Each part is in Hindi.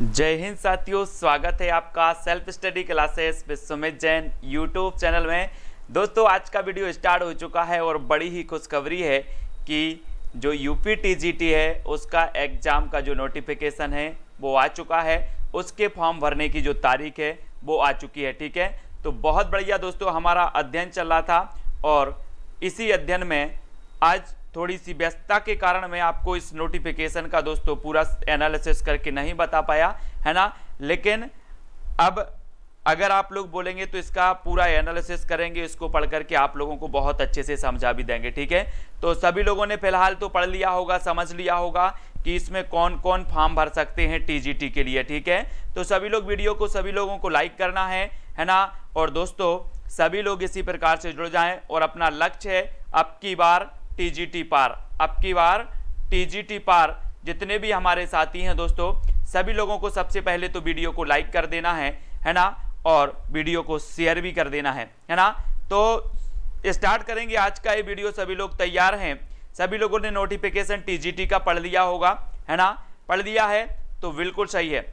जय हिंद साथियों, स्वागत है आपका self study classes with Sumit Jain YouTube channel में। दोस्तों, आज का वीडियो स्टार्ट हो चुका है और बड़ी ही खुशखबरी है कि जो यूपी टीजीटी है उसका एग्ज़ाम का जो नोटिफिकेशन है वो आ चुका है। उसके फॉर्म भरने की जो तारीख है वो आ चुकी है। ठीक है, तो बहुत बढ़िया दोस्तों, हमारा अध्ययन चल रहा था और इसी अध्ययन में आज थोड़ी सी व्यस्तता के कारण मैं आपको इस नोटिफिकेशन का दोस्तों पूरा एनालिसिस करके नहीं बता पाया, है ना। लेकिन अब अगर आप लोग बोलेंगे तो इसका पूरा एनालिसिस करेंगे, इसको पढ़ करके आप लोगों को बहुत अच्छे से समझा भी देंगे। ठीक है, तो सभी लोगों ने फिलहाल तो पढ़ लिया होगा, समझ लिया होगा कि इसमें कौन कौन फॉर्म भर सकते हैं टीजीटी के लिए। ठीक है, तो सभी लोग वीडियो को सभी लोगों को लाइक करना है ना। और दोस्तों, सभी लोग इसी प्रकार से जुड़ जाएं और अपना लक्ष्य है अब की बार टीजीटी पार, अब की बार टीजीटी पार। जितने भी हमारे साथी हैं दोस्तों, सभी लोगों को सबसे पहले तो वीडियो को लाइक कर देना है ना, और वीडियो को शेयर भी कर देना है ना। तो स्टार्ट करेंगे आज का ये वीडियो। सभी लोग तैयार हैं? सभी लोगों ने नोटिफिकेशन टीजीटी का पढ़ लिया होगा, है ना। पढ़ लिया है तो बिल्कुल सही है।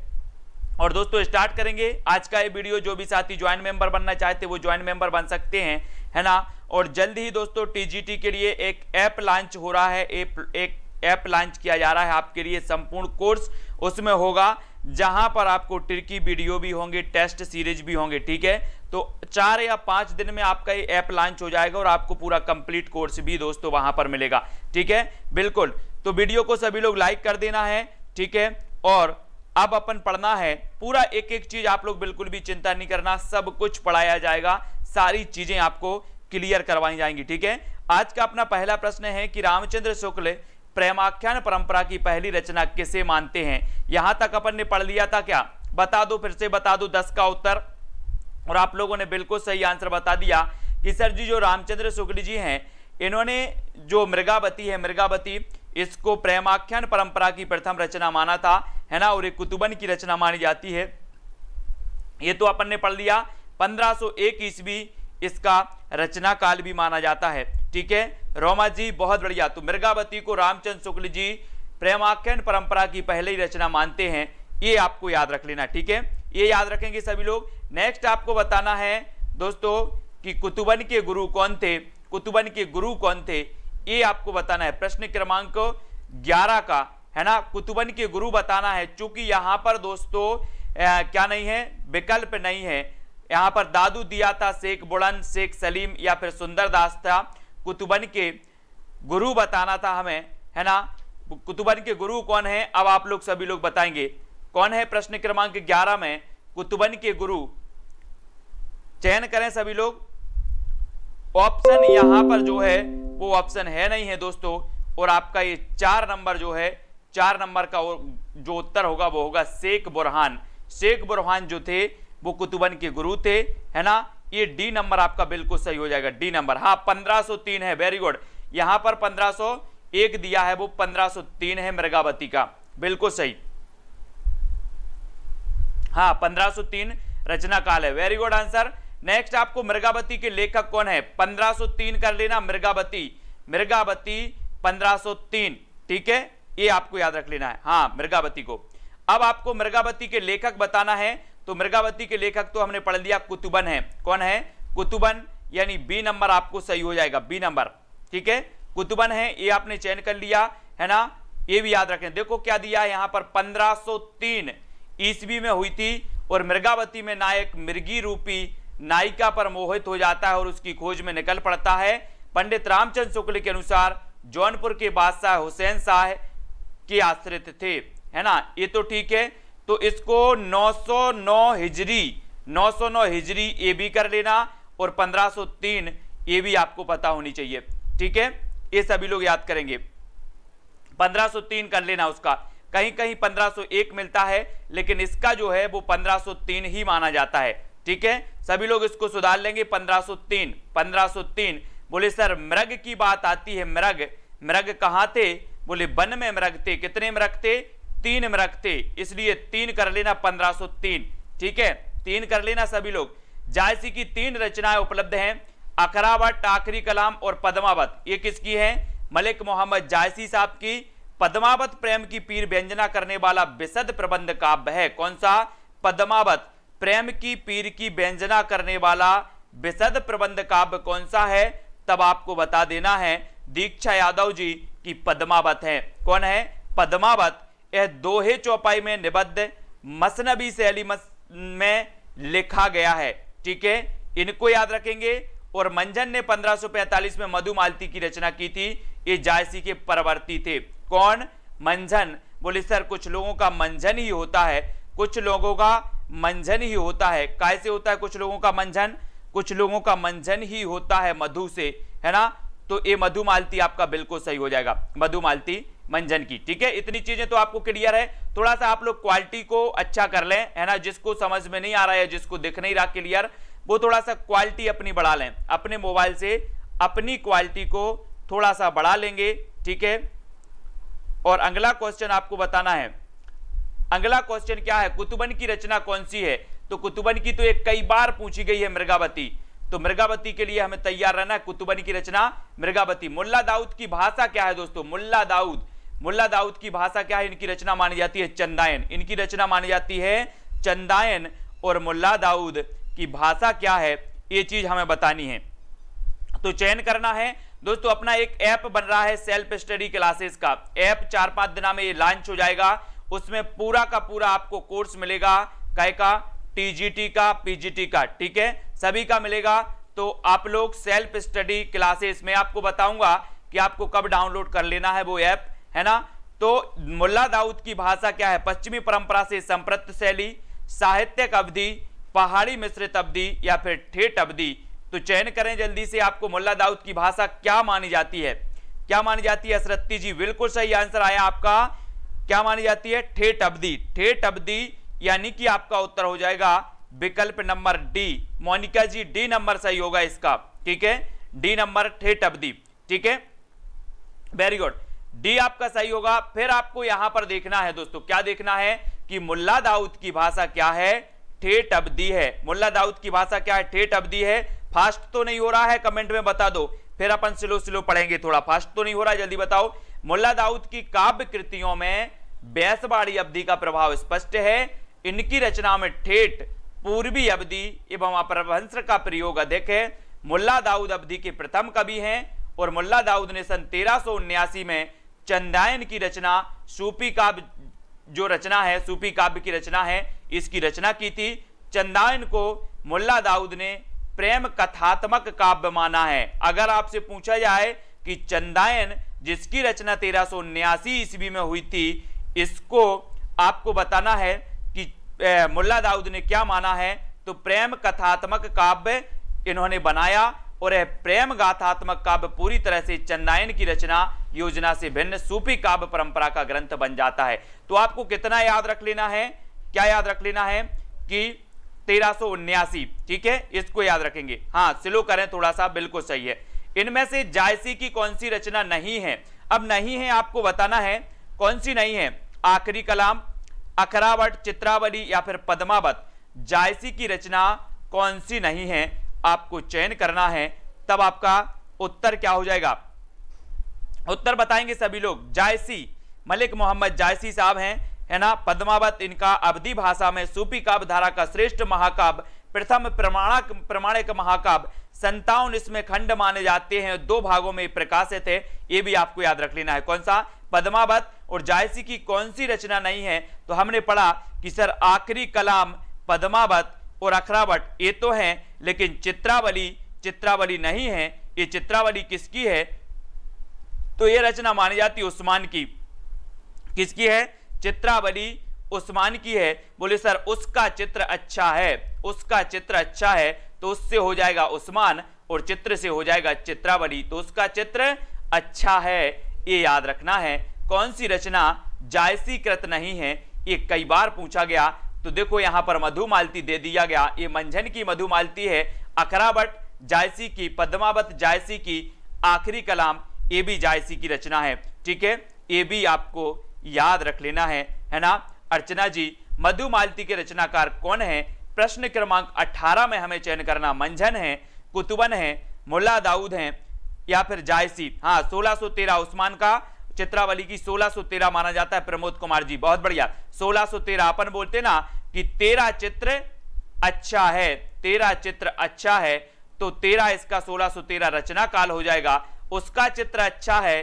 और दोस्तों, स्टार्ट करेंगे आज का ये वीडियो। जो भी साथी ज्वाइन मेंबर बनना चाहते वो ज्वाइन मेंबर बन सकते हैं, है ना। और जल्द ही दोस्तों टीजीटी के लिए एक ऐप लॉन्च हो रहा है, एक ऐप लॉन्च किया जा रहा है आपके लिए। संपूर्ण कोर्स उसमें होगा जहां पर आपको ट्रिकी वीडियो भी होंगे, टेस्ट सीरीज भी होंगे। ठीक है, तो 4 या 5 दिन में आपका ये ऐप लॉन्च हो जाएगा और आपको पूरा कंप्लीट कोर्स भी दोस्तों वहां पर मिलेगा। ठीक है, बिल्कुल। तो वीडियो को सभी लोग लाइक कर देना है। ठीक है, और अब अपन पढ़ना है पूरा, एक एक चीज आप लोग बिल्कुल भी चिंता नहीं करना, सब कुछ पढ़ाया जाएगा, सारी चीजें आपको क्लियर करवाई जाएंगी। ठीक है, आज का अपना पहला प्रश्न है कि रामचंद्र शुक्ल प्रेमाख्यान परंपरा की पहली रचना किसे मानते हैं। यहां तक अपन ने पढ़ लिया था क्या? बता दो, फिर से बता दो 10 का उत्तर। और आप लोगों ने बिल्कुल सही आंसर बता दिया कि सर जी जो रामचंद्र शुक्ल जी हैं, इन्होंने जो मृगावती है, मृगावती, इसको प्रेमाख्यान परंपरा की प्रथम रचना माना था, है ना। और एक कुतुबन की रचना मानी जाती है, ये तो अपन ने पढ़ लिया। 1501 ईस्वी इसका रचना काल भी माना जाता है। ठीक है, रोमा जी बहुत बढ़िया। तो मृगावती को रामचंद्र शुक्ल जी प्रेमाख्यान परंपरा की पहली रचना मानते हैं, ये आपको याद रख लेना। ठीक है, ये याद रखेंगे सभी लोग। नेक्स्ट आपको बताना है दोस्तों कि कुतुबन के गुरु कौन थे, कुतुबन के गुरु कौन थे, ये आपको बताना है। प्रश्न क्रमांक 11 का, है ना, कुतुबन के गुरु बताना है। चूंकि यहां पर दोस्तों क्या नहीं है, विकल्प नहीं है। यहां पर दादू दिया था, शेख बुड़न, शेख सलीम या फिर सुंदर दास था। कुतुबन के गुरु बताना था हमें, है ना। कुतुबन के गुरु कौन है, अब आप लोग सभी लोग बताएंगे कौन है। प्रश्न क्रमांक 11 में कुतुबन के गुरु चयन करें सभी लोग। ऑप्शन यहां पर जो है वो ऑप्शन है नहीं है दोस्तों। और आपका ये 4 नंबर जो है, 4 नंबर का जो उत्तर होगा वो होगा शेख बुरहान। शेख बुरहान जो थे वो कुतुबन के गुरु थे, है ना। ये डी नंबर आपका बिल्कुल सही हो जाएगा, डी नंबर। हाँ, 1503 है, वेरी गुड। यहां पर 1501 दिया है, वो 1503 है मृगावती का, बिल्कुल सही। हाँ, 1503 रचना काल है, वेरी गुड आंसर। नेक्स्ट आपको मृगावती के लेखक कौन है, 1503 कर लेना। मृगावती, मृगावती 1503। ठीक है, ये आपको याद रख लेना है, हाँ, मृगावती को। अब आपको मृगावती के लेखक बताना है। तो मृगावती के लेखक तो हमने पढ़ लिया, कुतुबन है। कौन है? कुतुबन, यानी बी नंबर आपको सही हो जाएगा, बी नंबर। ठीक है, कुतुबन है, ये आपने चयन कर लिया, है ना। ये भी याद रखें। देखो क्या दिया है यहां पर, 1503 ईस्वी में हुई थी। और मृगावती में नायक मृगी रूपी नायिका पर मोहित हो जाता है और उसकी खोज में निकल पड़ता है। पंडित रामचंद्र शुक्ल के अनुसार जौनपुर के बादशाह हुसैन शाह के आश्रित थे, है ना। ये तो ठीक है। तो इसको 909 हिजरी, 909 हिजरी ये भी कर लेना। और 1503 ये भी आपको पता होनी चाहिए। ठीक है, ये सभी लोग याद करेंगे। 1503 कर लेना उसका, कहीं कहीं 1501 मिलता है, लेकिन इसका जो है वो 1503 ही माना जाता है। ठीक है, सभी लोग इसको सुधार लेंगे। 1503, 1503। बोले सर मृग की बात आती है, मृग, मृग कहां थे? बोले वन में मृग थे। कितने मृग थे? 3 मृग थे, इसलिए 3 कर लेना, 1503। ठीक है, 3 कर लेना सभी लोग। जायसी की 3 रचनाएं उपलब्ध हैं, अखरावत, आखरी कलाम और पद्मावत। ये किसकी है? मलिक मोहम्मद जायसी साहब की पद्मावत प्रेम की पीर व्यंजना करने वाला विशद प्रबंध काव्य है? कौन सा? पद्मावत प्रेम की पीर की व्यंजना करने वाला विशद प्रबंध काव्य कौन सा है? तब आपको बता देना है दीक्षा यादव जी की पद्मावत है। कौन है? पद्मावत। यह दोहे चौपाई में निबद्ध मसनबी शैली में लिखा गया है। ठीक है, इनको याद रखेंगे। और मंझन ने 1545 में मधुमालती की रचना की थी। ये जायसी के परवर्ती थे। कौन? मंझन। बोले सर कुछ लोगों का मंझन ही होता है, कुछ लोगों का मंझन ही होता है। कैसे होता है कुछ लोगों का मंझन? कुछ लोगों का मंझन ही होता है मधु से, है ना। तो ये मधुमालती आपका बिल्कुल सही हो जाएगा, मधुमालती मंझन की। ठीक है, इतनी चीजें तो आपको क्लियर है। थोड़ा सा आप लोग क्वालिटी को अच्छा कर लें, है ना। जिसको समझ में नहीं आ रहा है, जिसको दिख नहीं रहा क्लियर, वो थोड़ा सा क्वालिटी अपनी बढ़ा लें। अपने मोबाइल से अपनी क्वालिटी को थोड़ा सा बढ़ा लेंगे। ठीक है, और अगला क्वेश्चन आपको बताना है। अगला क्वेश्चन क्या है? कुतुबन की रचना कौन सी है? तो कुतुबन की तो एक कई बार पूछी गई है, मृगावती। तो मृगावती के लिए हमें तैयार रहना है। कुतुबन की रचना मृगावती। मुल्ला दाऊद की भाषा क्या है दोस्तों? मुल्ला दाऊद की भाषा क्या है? इनकी रचना मानी जाती है चंदायन। इनकी रचना मानी जाती है चंदायन। और मुल्ला दाऊद की भाषा क्या है, ये चीज हमें बतानी है। तो चयन करना है दोस्तों। अपना एक ऐप बन रहा है सेल्फ स्टडी क्लासेस का। ऐप 4-5 दिनों में ये लॉन्च हो जाएगा। उसमें पूरा का पूरा आपको कोर्स मिलेगा। काय का? टीजीटी का, पीजीटी का। ठीक है, सभी का मिलेगा। तो आप लोग सेल्फ स्टडी क्लासेस में आपको बताऊंगा कि आपको कब डाउनलोड कर लेना है वो ऐप, है ना। तो मुल्ला दाऊद की भाषा क्या है? पश्चिमी परंपरा से संप्रत शैली, साहित्यिक अवधि, पहाड़ी मिश्रित अवधि या फिर ठेठ अवधि। तो चयन करें जल्दी से। आपको मुल्ला दाऊद की भाषा क्या मानी जाती है? क्या मानी जाती है? असरत्ती जी बिल्कुल सही आंसर आया आपका। क्या मानी जाती है? ठेठ अवधि। ठेठ अवधि यानी कि आपका उत्तर हो जाएगा विकल्प number D. Monika ji D number सही होगा इसका। ठीक है, डी नंबर ठेठ अवधि। ठीक है, वेरी गुड, डी आपका सही होगा। फिर आपको यहां पर देखना है दोस्तों, क्या देखना है कि मुल्ला दाऊद की भाषा क्या है? ठेठ अवधि है। मुल्ला दाऊद की भाषा क्या है? ठेठ अवधि है। फास्ट तो नहीं हो रहा है, कमेंट में बता दो, फिर अपन स्लो स्लो पढ़ेंगे। थोड़ा फास्ट तो नहीं हो रहा है, जल्दी बताओ। मुल्ला दाऊद की काव्य कृतियों में बैसवाड़ी अवधि का प्रभाव स्पष्ट है। इनकी रचना में ठेठ, पूर्वी अवधि एवं अपभ्रंश का प्रयोग अधिक है। मुल्ला दाऊद अवधि के प्रथम कवि हैं और मुल्ला दाऊद ने सन 1379 में चंदायन की रचना, सूफी काव्य जो रचना है, सूफी काव्य की रचना है, इसकी रचना की थी। चंदायन को मुल्ला दाऊद ने प्रेम कथात्मक काव्य माना है। अगर आपसे पूछा जाए कि चंदायन जिसकी रचना 1379 ईस्वी में हुई थी, इसको आपको बताना है कि मुल्ला दाऊद ने क्या माना है, तो प्रेम कथात्मक काव्य इन्होंने बनाया। और यह प्रेम गाथात्मक काव्य पूरी तरह से चंदायन की रचना योजना से भिन्न सूफी काव्य परंपरा का ग्रंथ बन जाता है। तो आपको कितना याद रख लेना है? क्या याद रख लेना है कि 1379। ठीक है, इसको याद रखेंगे। हाँ, स्लो करें थोड़ा सा, बिल्कुल सही है। इनमें से जायसी की कौन सी रचना नहीं है? अब नहीं है आपको बताना है कौन सी नहीं है। आखिरी कलाम, अखरावट, चित्रावली या फिर पद्मावत। जायसी की रचना कौन सी नहीं है, आपको चयन करना है। तब आपका उत्तर क्या हो जाएगा? उत्तर बताएंगे सभी लोग। जायसी, मलिक मोहम्मद जायसी साहब हैं, है ना। पद्मावत इनका अवधी भाषा में सूफी काव्य धारा का श्रेष्ठ महाकाव्य, प्रथम प्रमाणिक महाकाव्य, 57 इसमें खंड माने जाते हैं, 2 भागों में प्रकाशित है। ये भी आपको याद रख लेना है। कौन सा? पद्मावत। और जायसी की कौन सी रचना नहीं है? तो हमने पढ़ा कि सर आखिरी कलाम, पद्मावत और अखरावट ये तो हैं, लेकिन चित्रावली नहीं है। ये चित्रावली किसकी है? तो ये रचना मानी जाती है उस्मान की। किसकी है? चित्रावली उस्मान की है। बोले सर उसका चित्र अच्छा है, उसका चित्र अच्छा है, तो उससे हो जाएगा उस्मान और चित्र से हो जाएगा चित्रावली। तो उसका चित्र अच्छा है, ये याद रखना है। कौन सी रचना जायसी कृत नहीं है, ये कई बार पूछा गया। तो देखो यहां पर मधुमालती दे दिया गया, ये मंझन की मधुमालती है। अखरावट जायसी की, पद्मावत जायसी की, आखिरी कलाम ये भी जायसी की रचना है। ठीक है, ये भी आपको याद रख लेना है ना। अर्चना जी, मधुमालती के रचनाकार कौन है? प्रश्न क्रमांक 18 में हमें चयन करना। मंझन है, कुतुबन है, मुल्ला दाऊद है या फिर जायसी। हाँ, 1613 उस्मान का चित्रावली की 1613 माना जाता है। प्रमोद कुमार जी बहुत बढ़िया, 1613। अपन बोलते ना कि तेरा चित्र अच्छा है, तेरा चित्र अच्छा है, तो तेरा इसका 1613 रचना काल हो जाएगा। उसका चित्र अच्छा है,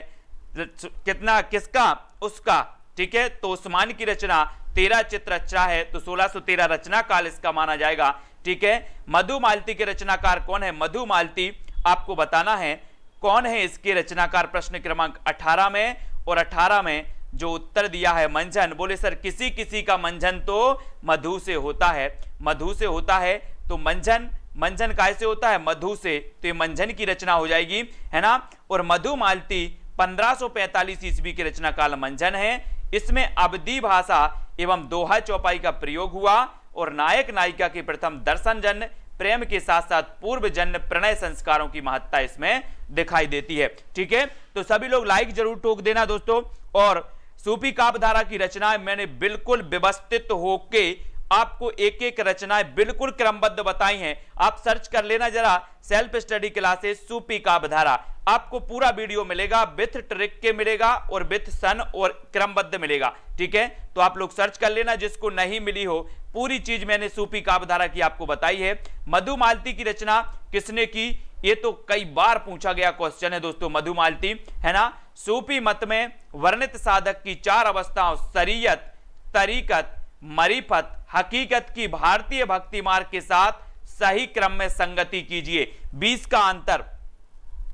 कितना, किसका, उसका, ठीक है। तो उस्मान की रचना, तेरा चित्र अच्छा है, तो 1613 रचना काल इसका माना जाएगा, ठीक है। मधुमालती के रचनाकार कौन है? मधुमालती आपको बताना है कौन है इसके रचनाकार, प्रश्न क्रमांक 18 में। और 18 में जो उत्तर दिया है मंझन, बोले सर किसी किसी का मंझन तो मधु से होता है, मधु से होता है, तो मंझन, मंझन कैसे होता है? मधु से, तो ये मंझन की रचना हो जाएगी, है ना। और मधुमालती 1545 ईस्वी की रचना काल मंझन है। इसमें अवधी भाषा एवं दोहा चौपाई का प्रयोग हुआ और नायक नायिका के प्रथम दर्शन जन्य प्रेम के साथ साथ पूर्व जन्य प्रणय संस्कारों की महत्ता इसमें दिखाई देती है, ठीक है। तो सभी लोग लाइक जरूर ठोक देना दोस्तों। और सूफी काव्यधारा की रचनाएं मैंने बिल्कुल व्यवस्थित होके आपको एक एक रचनाएं बिल्कुल क्रमबद्ध बताई हैं। आप सर्च कर लेना जरा, सेल्फ स्टडी क्लासेस सूफी काव्यधारा, आपको पूरा वीडियो मिलेगा, विथ ट्रिक के मिलेगा और विथ सन और क्रमबद्ध मिलेगा, ठीक है। तो आप लोग सर्च कर लेना, जिसको नहीं मिली हो, पूरी चीज मैंने सूफी काव्यधारा की आपको बताई है। मधुमालती की रचना किसने की? ये तो कई बार पूछा गया क्वेश्चन है दोस्तों, मधुमालती, है ना। सूफी मत में वर्णित साधक की 4 अवस्थाओं शरीयत, तरीकत, मरीफत, हकीकत की भारतीय भक्ति मार्ग के साथ सही क्रम में संगति कीजिए। 20 का अंतर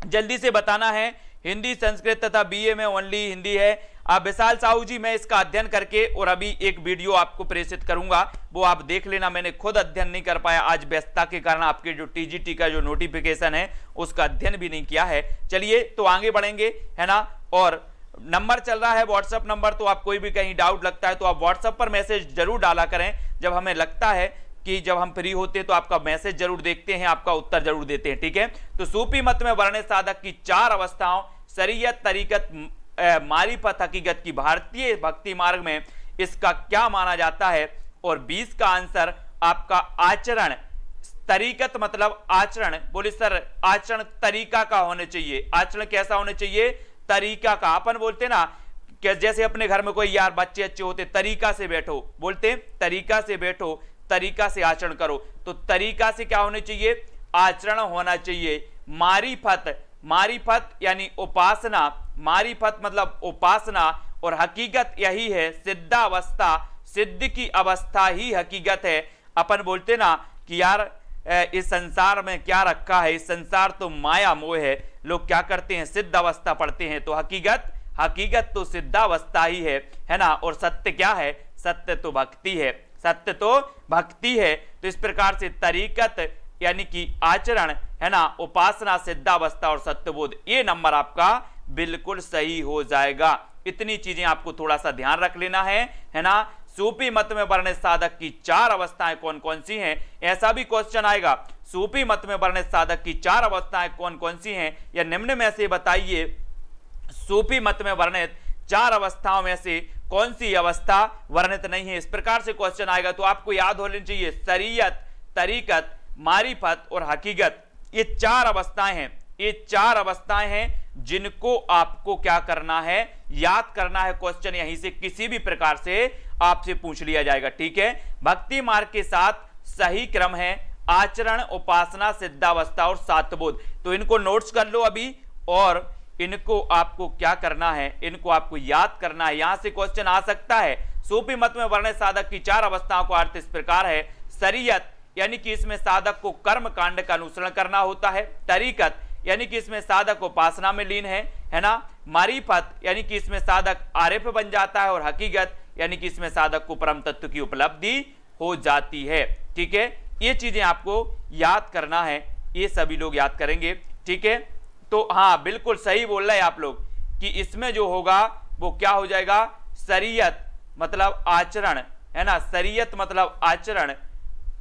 जल्दी से बताना है। हिंदी, संस्कृत तथा बीए में ओनली हिंदी है। आप विशाल साहू जी, मैं इसका अध्ययन करके और अभी एक वीडियो आपको प्रेषित करूंगा, वो आप देख लेना। मैंने खुद अध्ययन नहीं कर पाया आज व्यस्तता के कारण, आपके जो टीजीटी का जो नोटिफिकेशन है उसका अध्ययन भी नहीं किया है। चलिए तो आगे बढ़ेंगे, है ना। और नंबर चल रहा है व्हाट्सएप नंबर, तो आप कोई भी कहीं डाउट लगता है तो आप व्हाट्सएप पर मैसेज जरूर डाला करें। जब हमें लगता है कि जब हम फ्री होते हैं तो आपका मैसेज जरूर देखते हैं, आपका उत्तर जरूर देते हैं, ठीक है। तो सूफी मत में वर्णित साधक की 4 अवस्थाओं शरीयत, तरीकत, मारिफत, हकीकत की भारतीय भक्ति मार्ग में इसका क्या माना जाता है? और 20 का आंसर आपका आचरण, तरीकत मतलब आचरण। बोले सर आचरण तरीका का होने चाहिए, आचरण कैसा होने चाहिए? तरीका का। अपन बोलते ना कि जैसे अपने घर में कोई यार बच्चे अच्छे होते, तरीका से बैठो, बोलते तरीका से बैठो, तरीका से आचरण करो। तो तरीका से क्या होने चाहिए? आचरण होना चाहिए। मारिफत, मारिफत यानी उपासना, मारिफत मतलब उपासना। और हकीकत यही है सिद्धावस्था, सिद्ध की अवस्था ही हकीकत है। अपन बोलते ना कि यार इस संसार में क्या रखा है, इस संसार तो माया मोह है। लोग क्या करते हैं? सिद्ध अवस्था पढ़ते हैं। तो हकीकत, हकीकत तो सिद्धावस्था ही है ना। और सत्य क्या है? सत्य तो भक्ति है, सत्य तो भक्ति है। तो इस प्रकार से तरीकत यानी कि आचरण, है ना, उपासना, सिद्धावस्था और सत्यबोध, ये नंबर आपका बिल्कुल सही हो जाएगा। इतनी चीजें आपको थोड़ा सा ध्यान रख लेना है ना। सूफी मत में वर्णित साधक की 4 अवस्थाएं कौन कौन सी हैं? ऐसा भी क्वेश्चन आएगा, सूफी मत में वर्णित साधक की 4 अवस्थाएं कौन कौन सी हैं, या निम्न में से बताइए सूफी मत में वर्णित 4 अवस्थाओं में से कौन सी अवस्था वर्णित नहीं है। इस प्रकार से क्वेश्चन आएगा तो आपको याद होनी चाहिए शरीयत, तरीकत, मारिफत और हकीकत, ये 4 अवस्थाएं हैं। ये 4 अवस्थाएं हैं जिनको आपको क्या करना है? याद करना है। क्वेश्चन यहीं से किसी भी प्रकार से आपसे पूछ लिया जाएगा, ठीक है। भक्ति मार्ग के साथ सही क्रम है आचरण, उपासना, सिद्धावस्था और सात्यबोध। तो इनको नोट्स कर लो अभी, और इनको आपको क्या करना है? इनको आपको याद करना है। यहां से क्वेश्चन आ सकता है। सूफी मत में वर्णित साधक की 4 अवस्थाओं का अर्थ इस प्रकार है। शरीयत यानी कि इसमें साधक को कर्म कांड का अनुसरण करना होता है। तरीकत यानी कि इसमें साधक उपासना में लीन है ना। मारिफत यानी कि इसमें साधक आरिफ बन जाता है। और हकीकत यानी कि इसमें साधक को परम तत्व की उपलब्धि हो जाती है, ठीक है। ये चीजें आपको याद करना है, ये सभी लोग याद करेंगे, ठीक है। तो हाँ बिल्कुल सही बोल रहे हैं आप लोग कि इसमें जो होगा वो क्या हो जाएगा? शरीयत मतलब आचरण, है ना। शरीयत मतलब आचरण,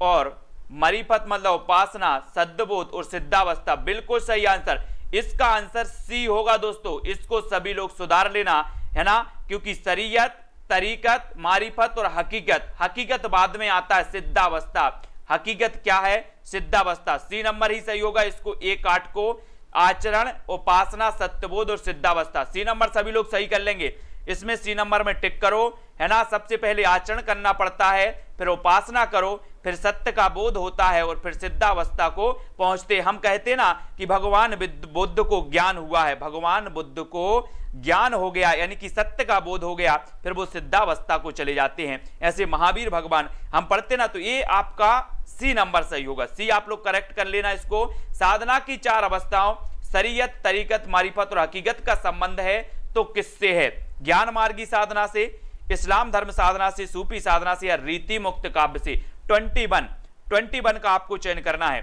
और मरीफत मतलब उपासना, सद्बोध और सिद्धावस्था। बिल्कुल सही आंसर। इसका आंसर सी होगा दोस्तों। इसको सभी लोग सुधार लेना, है ना, क्योंकि शरीयत, तरीकत, मारिफत और हकीकत, हकीकत बाद में आता है सिद्धावस्था। हकीकत क्या है? सिद्धावस्था। सी नंबर ही सही होगा। इसको 1-8 को आचरण, उपासना, सत्यबोध और सिद्धावस्था। सी नंबर सभी लोग सही कर लेंगे, इसमें सी नंबर में टिक करो, है ना। सबसे पहले आचरण करना पड़ता है, फिर उपासना करो, फिर सत्य का बोध होता है और फिर सिद्धावस्था को पहुंचते। हम कहते ना कि भगवान बुद्ध को ज्ञान हुआ है, भगवान बुद्ध को ज्ञान हो गया, यानी कि सत्य का बोध हो गया, फिर वो सिद्धावस्था को चले जाते हैं। ऐसे महावीर भगवान हम पढ़ते ना, तो ये आपका सी नंबर सही होगा। सी आप लोग करेक्ट कर लेना इसको। साधना की 4 अवस्थाओं शरीयत, तरीकत, मारिफत और हकीकत का संबंध है तो किससे है? ज्ञान मार्गी साधना से, इस्लाम धर्म साधना से, सूफी साधना से या रीति मुक्त काव्य से। 21 का आपको चयन करना है।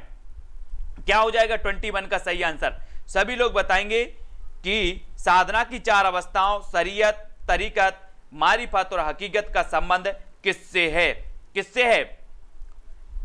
क्या हो जाएगा 21 का सही आंसर? सभी लोग बताएंगे कि साधना की 4 अवस्थाओं शरीयत, तरीकत, मारिफत और हकीकत का संबंध किससे है? किससे है?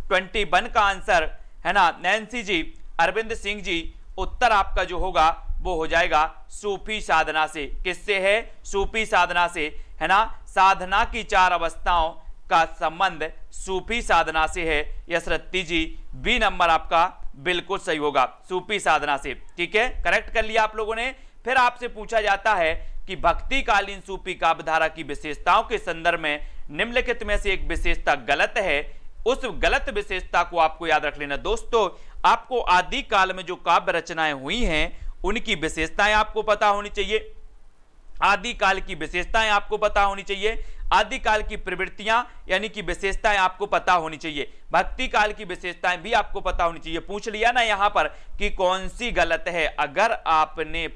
21 का आंसर है ना नैन्सी जी, अरविंद सिंह जी, उत्तर आपका जो होगा वो हो जाएगा सूफी साधना से। किससे है? सूफी साधना से, है ना। साधना की 4 अवस्थाओं का संबंध सूफी साधना से है। यशरत्ती जी, बी नंबर आपका बिल्कुल सही होगा, सूफी साधना से। ठीक है, करेक्ट कर लिया आप लोगों ने। फिर आपसे पूछा जाता है कि भक्तिकालीन सूफी काव्यधारा की विशेषताओं के संदर्भ में निम्नलिखित में से एक विशेषता गलत है, उस गलत विशेषता को आपको याद रख लेना। दोस्तों, आपको आदि काल में जो काव्य रचनाएं हुई हैं उनकी विशेषताएं आपको पता होनी चाहिए। आदि काल की विशेषताएं आपको पता होनी चाहिए। आदि काल की प्रवृत्तियां यानी कि विशेषताएं आपको पता होनी चाहिए। भक्ति काल की विशेषताएं भी आपको पता होनी चाहिए। पूछ लिया ना यहां पर कि कौन सी गलत है। अगर आपने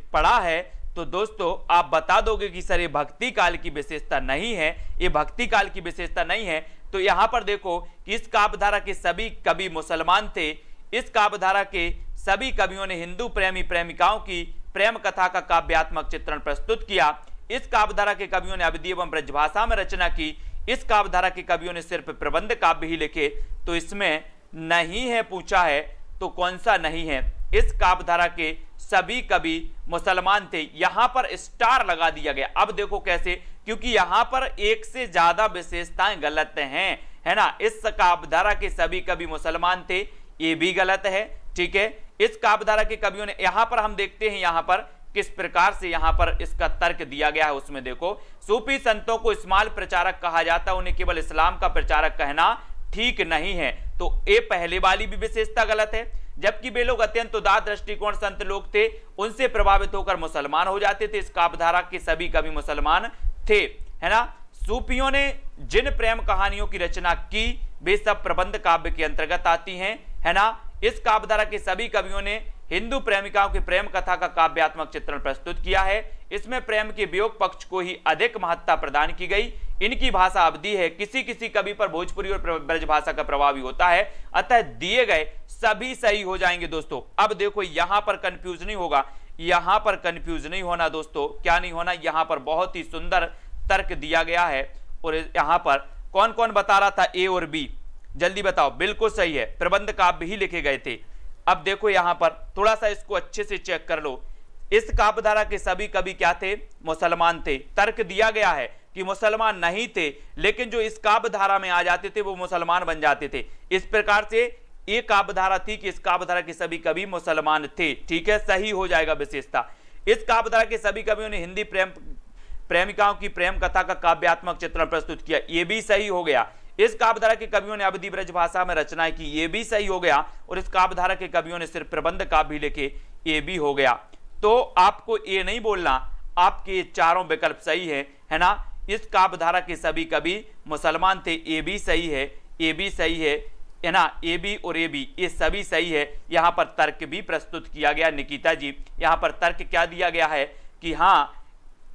पढ़ा है तो दोस्तों आप बता दोगे कि सर ये भक्ति काल की विशेषता नहीं है, ये भक्ति काल की विशेषता नहीं है। तो यहां पर देखो कि इस काव्यधारा के सभी कवि मुसलमान थे। इस काव्यधारा के सभी कवियों ने हिंदू प्रेमी प्रेमिकाओं की प्रेम कथा का काव्यात्मक चित्रण प्रस्तुत किया। इस काव्यधारा के कवियों ने अवधी एवं ब्रजभाषा में रचना की। इस काव्यधारा के कवियों ने सिर्फ प्रबंध काव्य ही लिखे। तो इसमें नहीं है पूछा है, तो कौन सा नहीं है? इस काव्यधारा के सभी कवि मुसलमान थे। यहां पर स्टार लगा दिया गया। अब देखो कैसे, क्योंकि यहां पर एक से ज्यादा विशेषताएं गलत हैं, है ना। इस काव्यधारा के सभी कवि मुसलमान थे, ये भी गलत है। ठीक है, इस काव्यधारा के कवियों ने, यहां पर हम देखते हैं यहां पर किस प्रकार से यहां पर इसका तर्क दिया गया है। उसमें देखो, सूफी संतों को इस्माल प्रचारक कहा जाता है, उन्हें केवल इस्लाम का प्रचारक कहना ठीक नहीं है। तो ये पहले वाली भी विशेषता गलत है। जबकि वे लोग अत्यंत उदार दृष्टिकोण संत लोग थे, उनसे प्रभावित होकर मुसलमान हो जाते थे। इस काव्यधारा के सभी कवि मुसलमान थे, है ना। सूफियों ने जिन प्रेम कहानियों की रचना की वे सब प्रबंध काव्य के अंतर्गत आती हैं, है ना। इस काव्यधारा के सभी कवियों ने हिंदू प्रेमिकाओं की प्रेम कथा का काव्यात्मक चित्रण प्रस्तुत किया है। इसमें प्रेम के वियोग पक्ष को ही अधिक महत्ता प्रदान की गई। इनकी भाषा अवधी है, किसी किसी कवि पर भोजपुरी और ब्रज भाषा का प्रभाव भी होता है। अतः दिए गए सभी सही हो जाएंगे दोस्तों। अब देखो यहां पर कंफ्यूज नहीं होगा, यहां पर कंफ्यूज नहीं होना दोस्तों। क्या नहीं होना? यहां पर बहुत ही सुंदर तर्क दिया गया है। और यहां पर कौन कौन बता रहा था ए और बी? जल्दी बताओ। बिल्कुल सही है, प्रबंध काव्य ही लिखे गए थे। अब देखो यहां पर थोड़ा सा इसको अच्छे से चेक कर लो। इस काव्यधारा के सभी कवि क्या थे? मुसलमान थे। तर्क दिया गया है कि मुसलमान नहीं थे, लेकिन जो इस काव्यधारा में आ जाते थे वो मुसलमान बन जाते थे। इस प्रकार से एक काव्यधारा थी कि इस काव्यधारा के सभी कवि मुसलमान थे। ठीक है, सही हो जाएगा विशेषता। इस काव्यधारा के सभी कवियों ने हिंदी प्रेमिकाओं की प्रेम कथा का काव्यात्मक चित्रण प्रस्तुत किया, ये भी सही हो गया। इस काव्यधारा के कवियों ने अवधी ब्रज भाषा में रचनाएं की, ये भी सही हो गया। और इस काव्यधारा के कवियों ने सिर्फ प्रबंध काव्य लिखे, ये भी हो गया। तो आपको ये नहीं बोलना आपके चारों विकल्प सही है ना। इस काव्यधारा के सभी कवि मुसलमान थे, ये भी सही है, ये भी सही है ना। ए बी और ए बी ये सभी सही है। यहां पर तर्क भी प्रस्तुत किया गया। निकिता जी, यहां पर तर्क क्या दिया गया है कि हाँ,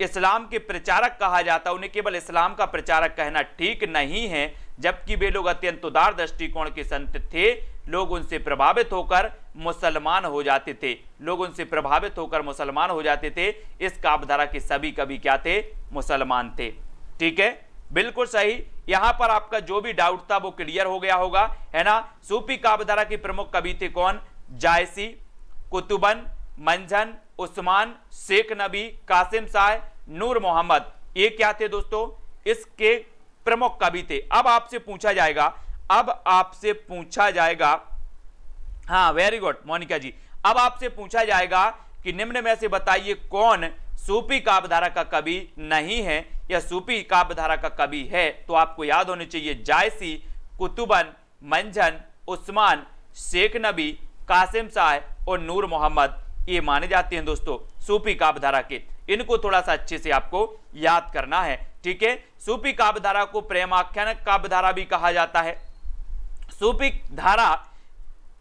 इस्लाम के प्रचारक कहा जाता, उन्हें केवल इस्लाम का प्रचारक कहना ठीक नहीं है। जबकि वे लोग अत्यंत उदार दृष्टिकोण के संत थे, लोग उनसे प्रभावित होकर मुसलमान हो जाते थे, लोग उनसे प्रभावित होकर मुसलमान हो जाते थे। इस काव्यधारा के सभी कवि क्या थे? मुसलमान थे। ठीक है, बिल्कुल सही। यहां पर आपका जो भी डाउट था वो क्लियर हो गया होगा, है ना। सूफी काव्यधारा के प्रमुख कवि थे कौन? जायसी, कुतुबन, मंझन, उस्मान, शेख नबी, कासिम शाह, नूर मोहम्मद। ये क्या थे दोस्तों? इसके प्रमुख कवि थे। अब आपसे पूछा जाएगा हाँ, वेरी गुड मोनिका जी। अब आपसे पूछा जाएगा कि निम्न में से बताइए कौन सूफी काव्यधारा का कवि नहीं है या सूफी काव्यधारा का कवि है। तो आपको याद होने चाहिए जायसी, कुतुबन, मंझन, उस्मान, शेख नबी, कासिम शाह और नूर मोहम्मद, ये माने जाते हैं दोस्तों सूफी काव्यधारा के। इनको थोड़ा सा अच्छे से आपको याद करना है, ठीक है। सूफी काव्यधारा को प्रेमाख्यान काव्यधारा भी कहा जाता है। सूफी धारा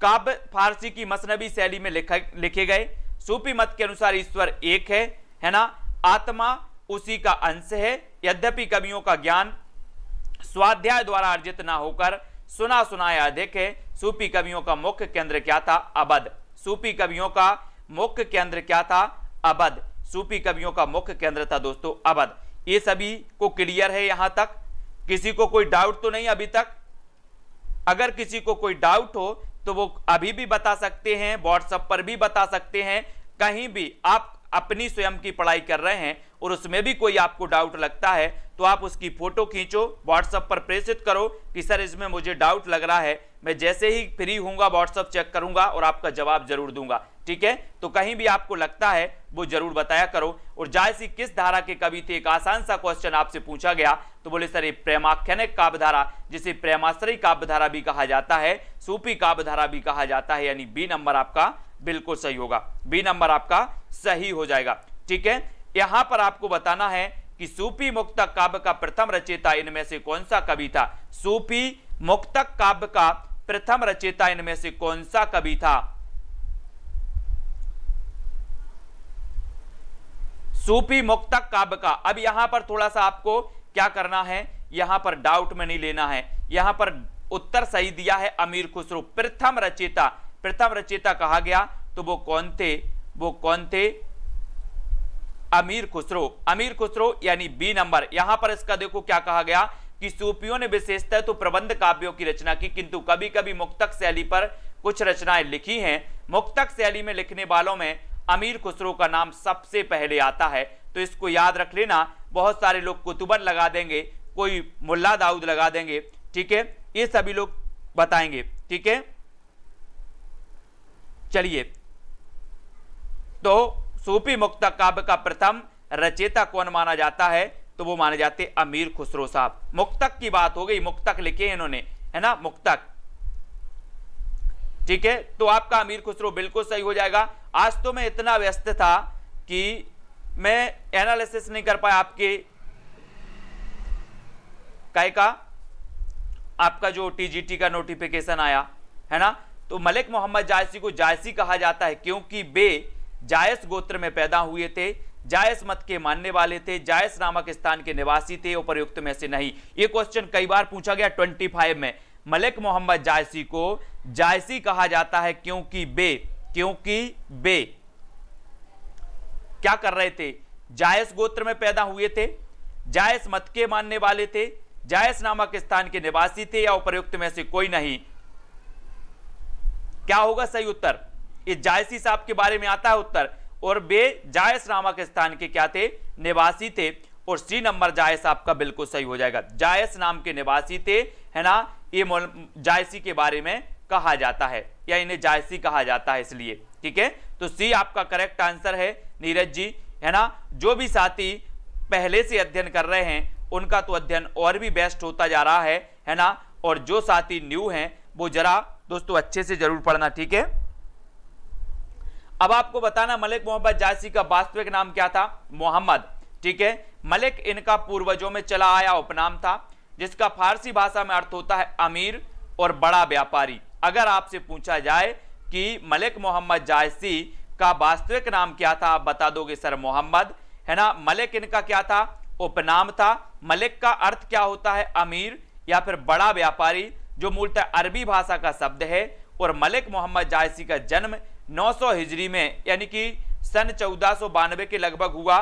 काव्य फारसी की मसनबी शैली में लिखे गए। सूफी मत के अनुसार ईश्वर एक है ना, आत्मा उसी का अंश है। यद्यपि कवियों का ज्ञान स्वाध्याय द्वारा अर्जित ना होकर सुना सुनाया अधिक है। सूफी कवियों का मुख्य केंद्र क्या था? अवध। सूफी कवियों का मुख्य केंद्र क्या था? अवध। सूफी कवियों का मुख्य केंद्र था दोस्तों अवध। ये सभी को क्लियर है यहां तक? किसी को कोई डाउट तो नहीं अभी तक? अगर किसी को कोई डाउट हो तो वो अभी भी बता सकते हैं, व्हाट्सएप पर भी बता सकते हैं, कहीं भी आप अपनी स्वयं की पढ़ाई कर रहे हैं और उसमें भी कोई आपको डाउट लगता है तो आप उसकी फोटो खींचो, व्हाट्सएप पर प्रेषित करो कि सर इसमें मुझे डाउट लग रहा है। मैं जैसे ही फ्री हूंगा व्हाट्सएप चेक करूंगा और आपका जवाब जरूर दूंगा, ठीक है। तो कहीं भी आपको लगता है वो जरूर बताया करो। और जायसी किस धारा के कवि थे? एक आसान सा क्वेश्चन आपसे पूछा गया तो बोले सर ये प्रेमाख्यानिक काव्यधारा, जिसे प्रेमाश्रयी काव्यधारा भी कहा जाता है, सूफी काव्यधारा भी कहा जाता है, यानी बी नंबर आपका बिल्कुल सही होगा। बी नंबर आपका सही हो जाएगा, ठीक है। यहां पर आपको बताना है कि सूफी मुक्तक काव्य का प्रथम रचयिता इनमें से कौन सा कवि था? सूफी मुक्तक काव्य का प्रथम रचयिता इनमें से कौन सा कवि था? सूफी मुक्तक काव्य का। अब यहां पर थोड़ा सा आपको क्या करना है, यहां पर डाउट में नहीं लेना है। यहां पर उत्तर सही दिया है अमीर खुसरो, प्रथम रचयिता। प्रथम रचयिता कहा गया तो वो कौन थे? वो कौन थे? अमीर खुसरो। अमीर खुसरो यानी बी नंबर। यहां पर इसका देखो क्या कहा गया कि सूफियों ने विशेषतः तो प्रबंध काव्यों की रचना की, किंतु कभी कभी मुक्तक शैली पर कुछ रचनाएं लिखी हैं। मुक्तक शैली में लिखने वालों में अमीर खुसरो का नाम सबसे पहले आता है, तो इसको याद रख लेना। बहुत सारे लोग कुतुबन लगा देंगे, कोई मुल्ला दाऊद लगा देंगे, ठीक है, ये सभी लोग बताएंगे, ठीक है। चलिए, तो सूफी मुक्तक काव्य का प्रथम रचयिता कौन माना जाता है? तो वो माने जाते अमीर खुसरो साहब। मुक्तक की बात हो गई, मुक्तक लिखे इन्होंने, है ना, मुक्तक, ठीक है। तो आपका अमीर खुसरो बिल्कुल सही हो जाएगा। आज तो मैं इतना व्यस्त था कि मैं एनालिसिस नहीं कर पाया आपके काय का, आपका जो टीजीटी का नोटिफिकेशन आया है ना। तो मलिक मोहम्मद जायसी को जायसी कहा जाता है क्योंकि वे जायस गोत्र में पैदा हुए थे, जायस मत के मानने वाले थे, जायस नामक स्थान के निवासी थे, उपर्युक्त में से नहीं। ये क्वेश्चन कई बार पूछा गया 25 में। मलिक मोहम्मद जायसी को जायसी कहा जाता है क्योंकि वे क्या कर रहे थे? जायस गोत्र में पैदा हुए थे, जायस मत के मानने वाले थे, जायस नामक स्थान के निवासी थे, या उपर्युक्त में से कोई नहीं। क्या होगा सही उत्तर? ये जायसी साहब के बारे में आता है उत्तर, और वे जायस नामक स्थान के क्या थे? निवासी थे। और सी नंबर जायस आपका बिल्कुल सही हो जाएगा। जायस नाम के निवासी थे, है ना। ये जायसी के बारे में कहा जाता है, या इन्हें जायसी कहा जाता है इसलिए, ठीक है। तो सी आपका करेक्ट आंसर है नीरज जी, है ना। जो भी साथी पहले से अध्ययन कर रहे हैं उनका तो अध्ययन और भी बेस्ट होता जा रहा है ना। और जो साथी न्यू हैं वो जरा दोस्तों अच्छे से जरूर पढ़ना, ठीक है। अब आपको बताना मलिक मोहम्मद जायसी का वास्तविक नाम क्या था? मोहम्मद, ठीक है। मलिक इनका पूर्वजों में चला आया उपनाम था, जिसका फारसी भाषा में अर्थ होता है अमीर और बड़ा व्यापारी। अगर आपसे पूछा जाए कि मलिक मोहम्मद जायसी का वास्तविक नाम क्या था, आप बता दोगे सर मोहम्मद, है ना। मलिक इनका क्या था? उपनाम था। मलिक का अर्थ क्या होता है? अमीर या फिर बड़ा व्यापारी, जो मूलतः अरबी भाषा का शब्द है। और मलिक मोहम्मद जायसी का जन्म 900 हिजरी में यानी कि सन 1492 के लगभग हुआ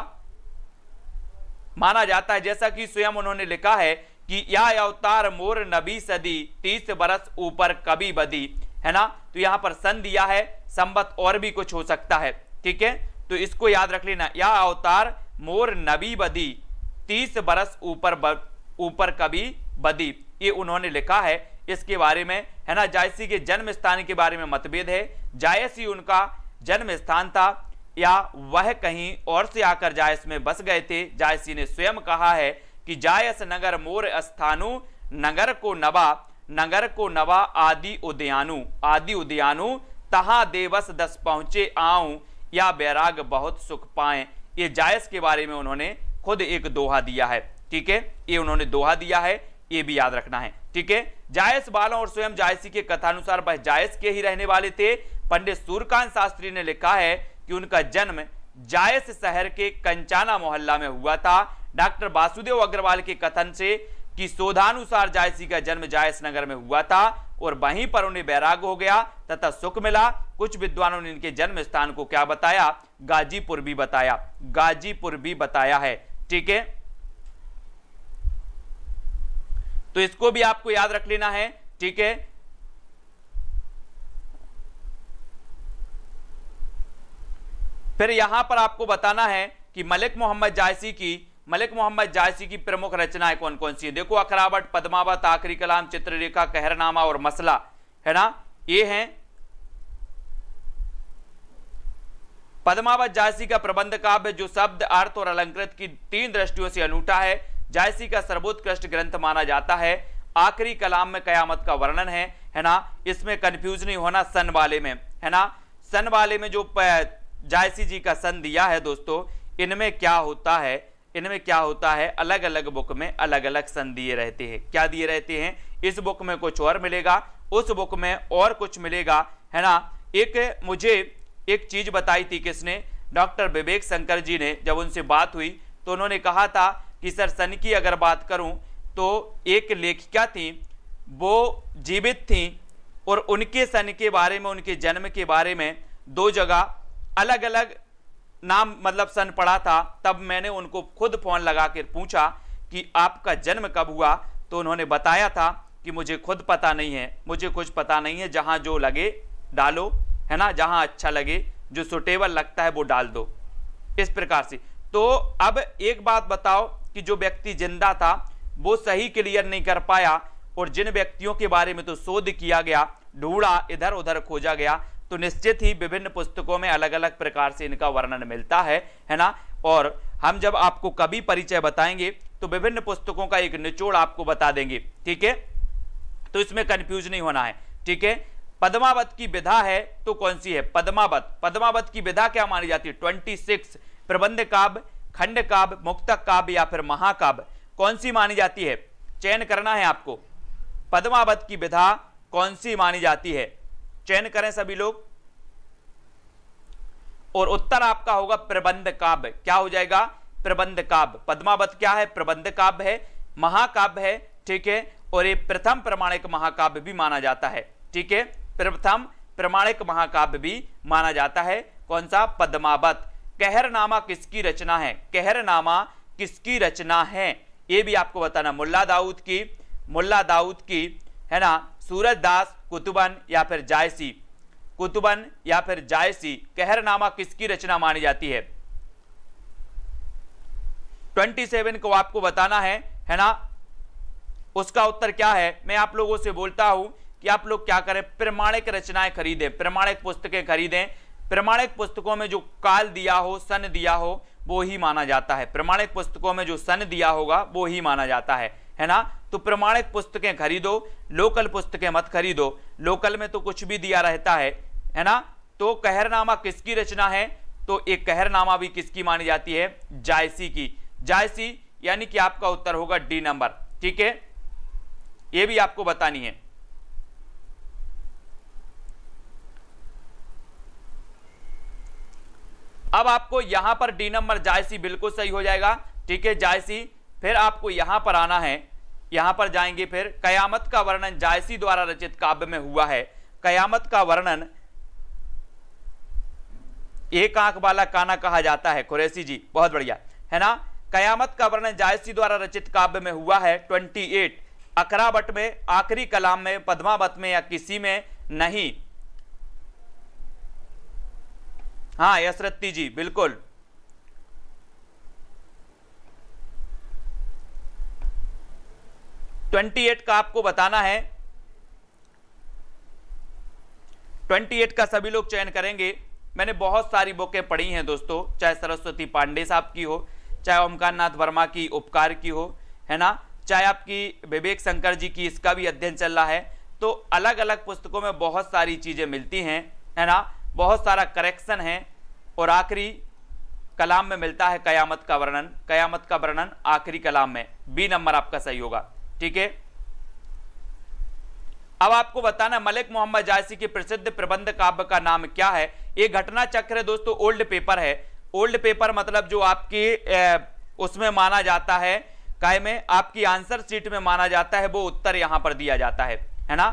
माना जाता है। जैसा कि स्वयं उन्होंने लिखा है कि या अवतार मोर नबी सदी 30 बरस ऊपर कभी बदी, है ना। तो यहां पर सन दिया है, संबत और भी कुछ हो सकता है, ठीक है। तो इसको याद रख लेना, या अवतार मोर नबी बदी 30 बरस ऊपर कभी बदी, ये उन्होंने लिखा है। इसके बारे में, है ना। जायसी के जन्म स्थान के बारे में मतभेद है। जायसी उनका जन्म स्थान था या वह कहीं और से आकर जायस में बस गए थे। जायसी ने स्वयं कहा है कि जायस नगर मोर स्थानु, नगर को नवा आदि उद्यानु तहां देवस दस पहुंचे आऊं, या बैराग बहुत सुख पाए। ये जायस के बारे में उन्होंने खुद एक दोहा दिया है, ठीक है, ये उन्होंने दोहा दिया है, ये भी याद रखना है, ठीक है। जायस बालों और स्वयं जायसी के कथानुसार वह जायस के ही रहने वाले थे। पंडित सूर्यकांत शास्त्री ने लिखा है कि उनका जन्म जायस शहर के कंचाना मोहल्ला में हुआ था। डॉक्टर वासुदेव अग्रवाल के कथन से कि शोधानुसार जायसी का जन्म जायस नगर में हुआ था और वहीं पर उन्हें बैराग हो गया तथा सुख मिला। कुछ विद्वानों ने इनके जन्म स्थान को क्या बताया, गाजीपुर भी बताया है, ठीक है। तो इसको भी आपको याद रख लेना है, ठीक है। फिर यहां पर आपको बताना है कि मलिक मोहम्मद जायसी की प्रमुख रचनाएं कौन कौन सी है। देखो, अखरावट, पद्मावत, आखिरी कलाम, चित्ररेखा, कहरनामा और मसला, है ना, ये हैं। पद्मावत जायसी का प्रबंध काव्य जो शब्द, अर्थ और अलंकृत की 3 दृष्टियों से अनूठा है। जायसी का सर्वोत्कृष्ट ग्रंथ माना जाता है। आखिरी कलाम में कयामत का वर्णन है ना। इसमें कंफ्यूज नहीं होना सन वाले में, है ना। सन वाले में जो जायसी जी का सन दिया है दोस्तों, इनमें क्या होता है, अलग अलग बुक में अलग अलग सन दिए रहते हैं। क्या दिए रहते हैं, इस बुक में कुछ और मिलेगा, उस बुक में और कुछ मिलेगा, है ना। मुझे एक चीज बताई थी किसने, डॉक्टर विवेक शंकर जी ने। जब उनसे बात हुई तो उन्होंने कहा था कि सर सन की अगर बात करूं तो एक लेखिका थी, वो जीवित थी और उनके सन के बारे में, उनके जन्म के बारे में 2 जगह अलग अलग नाम मतलब सन पढ़ा था। तब मैंने उनको खुद फोन लगा कर पूछा कि आपका जन्म कब हुआ, तो उन्होंने बताया था कि मुझे खुद पता नहीं है, मुझे कुछ पता नहीं है, जहां जो लगे डालो, है ना, जहां अच्छा लगे, जो सुटेबल लगता है वो डाल दो, इस प्रकार से। तो अब एक बात बताओ कि जो व्यक्ति जिंदा था वो सही क्लियर नहीं कर पाया, और जिन व्यक्तियों के बारे में तो शोध किया गया, ढूंढा, इधर उधर खोजा गया, तो निश्चित ही विभिन्न पुस्तकों में अलग अलग प्रकार से इनका वर्णन मिलता है ना। और हम जब आपको कभी परिचय बताएंगे तो विभिन्न पुस्तकों का एक निचोड़ आपको बता देंगे, ठीक है। तो इसमें कंफ्यूज नहीं होना है, ठीक है। पद्मावत की विधा है तो कौन सी है, पद्मावत की विधा क्या मानी जाती है, 26 प्रबंध काव्य, खंड काव्य, मुक्तक काव्य या फिर महाकाव्य, कौन सी मानी जाती है, चयन करना है आपको। पद्मावत की विधा कौन सी मानी जाती है, चयन करें सभी लोग। और उत्तर आपका होगा प्रबंध काव्य। क्या हो जाएगा, प्रबंध काव्य। पद्मावत क्या है, प्रबंध काव्य है, महाकाव्य है, ठीक है। और ये प्रथम प्रमाणिक महाकाव्य भी माना जाता है, ठीक है, प्रथम प्रमाणिक महाकाव्य भी माना जाता है। कौन सा, पद्मावत। कहरनामा किसकी रचना है, कहरनामा किसकी रचना है, ये भी आपको बताना। मुल्ला दाऊद की, है ना, सूरजदास, कुतुबन या फिर जायसी, कहरनामा किसकी रचना मानी जाती है। 27 को आपको बताना है ना। उसका उत्तर क्या है, मैं आप लोगों से बोलता हूं कि आप लोग क्या करें, प्रमाणिक रचनाएं खरीदें, प्रमाणिक पुस्तकें खरीदें। प्रमाणिक पुस्तकों में जो काल दिया हो, सन दिया हो, वो ही माना जाता है। प्रमाणिक पुस्तकों में जो सन दिया होगा वो ही माना जाता है ना। तो प्रमाणिक पुस्तकें खरीदो, लोकल पुस्तकें मत खरीदो। लोकल में तो कुछ भी दिया रहता है ना। तो कहरनामा किसकी रचना है, तो एक कहरनामा भी किसकी मानी जाती है, जायसी की। जायसी यानी कि आपका उत्तर होगा डी नंबर, ठीक है, ये भी आपको बतानी है। अब आपको यहां पर डी नंबर जायसी बिल्कुल सही हो जाएगा, ठीक है, जायसी। फिर आपको यहां पर आना है, यहां पर जाएंगे। फिर कयामत का वर्णन जायसी द्वारा रचित काव्य में हुआ है। कयामत का वर्णन एक आंख वाला काना कहा जाता है, कुरैशी जी, बहुत बढ़िया, है ना। कयामत का वर्णन जायसी द्वारा रचित काव्य में हुआ है 28। अकरावट में, आखिरी कलाम में, पद्मावत में या किसी में नहीं। हाँ यशरत्ती जी, बिल्कुल। ट्वेंटी 28 का आपको बताना है, 28 का सभी लोग चयन करेंगे। मैंने बहुत सारी बुकें पढ़ी हैं दोस्तों, चाहे सरस्वती पांडे साहब की हो, चाहे ओमकार नाथ वर्मा की उपकार की हो, है ना, चाहे आपकी विवेक शंकर जी की, इसका भी अध्ययन चल रहा है। तो अलग अलग पुस्तकों में बहुत सारी चीजें मिलती हैं, है ना, बहुत सारा करेक्शन है। और आखिरी कलाम में मिलता है कयामत का वर्णन, कयामत का वर्णन आखिरी कलाम में। बी नंबर आपका सही होगा, ठीक है। अब आपको बताना मलिक मोहम्मद जायसी के प्रसिद्ध प्रबंध काव्य का नाम क्या है। ये घटना चक्र है दोस्तों, ओल्ड पेपर है। ओल्ड पेपर मतलब जो आपकी उसमें माना जाता है, काय में आपकी आंसर शीट में माना जाता है, वो उत्तर यहां पर दिया जाता है ना।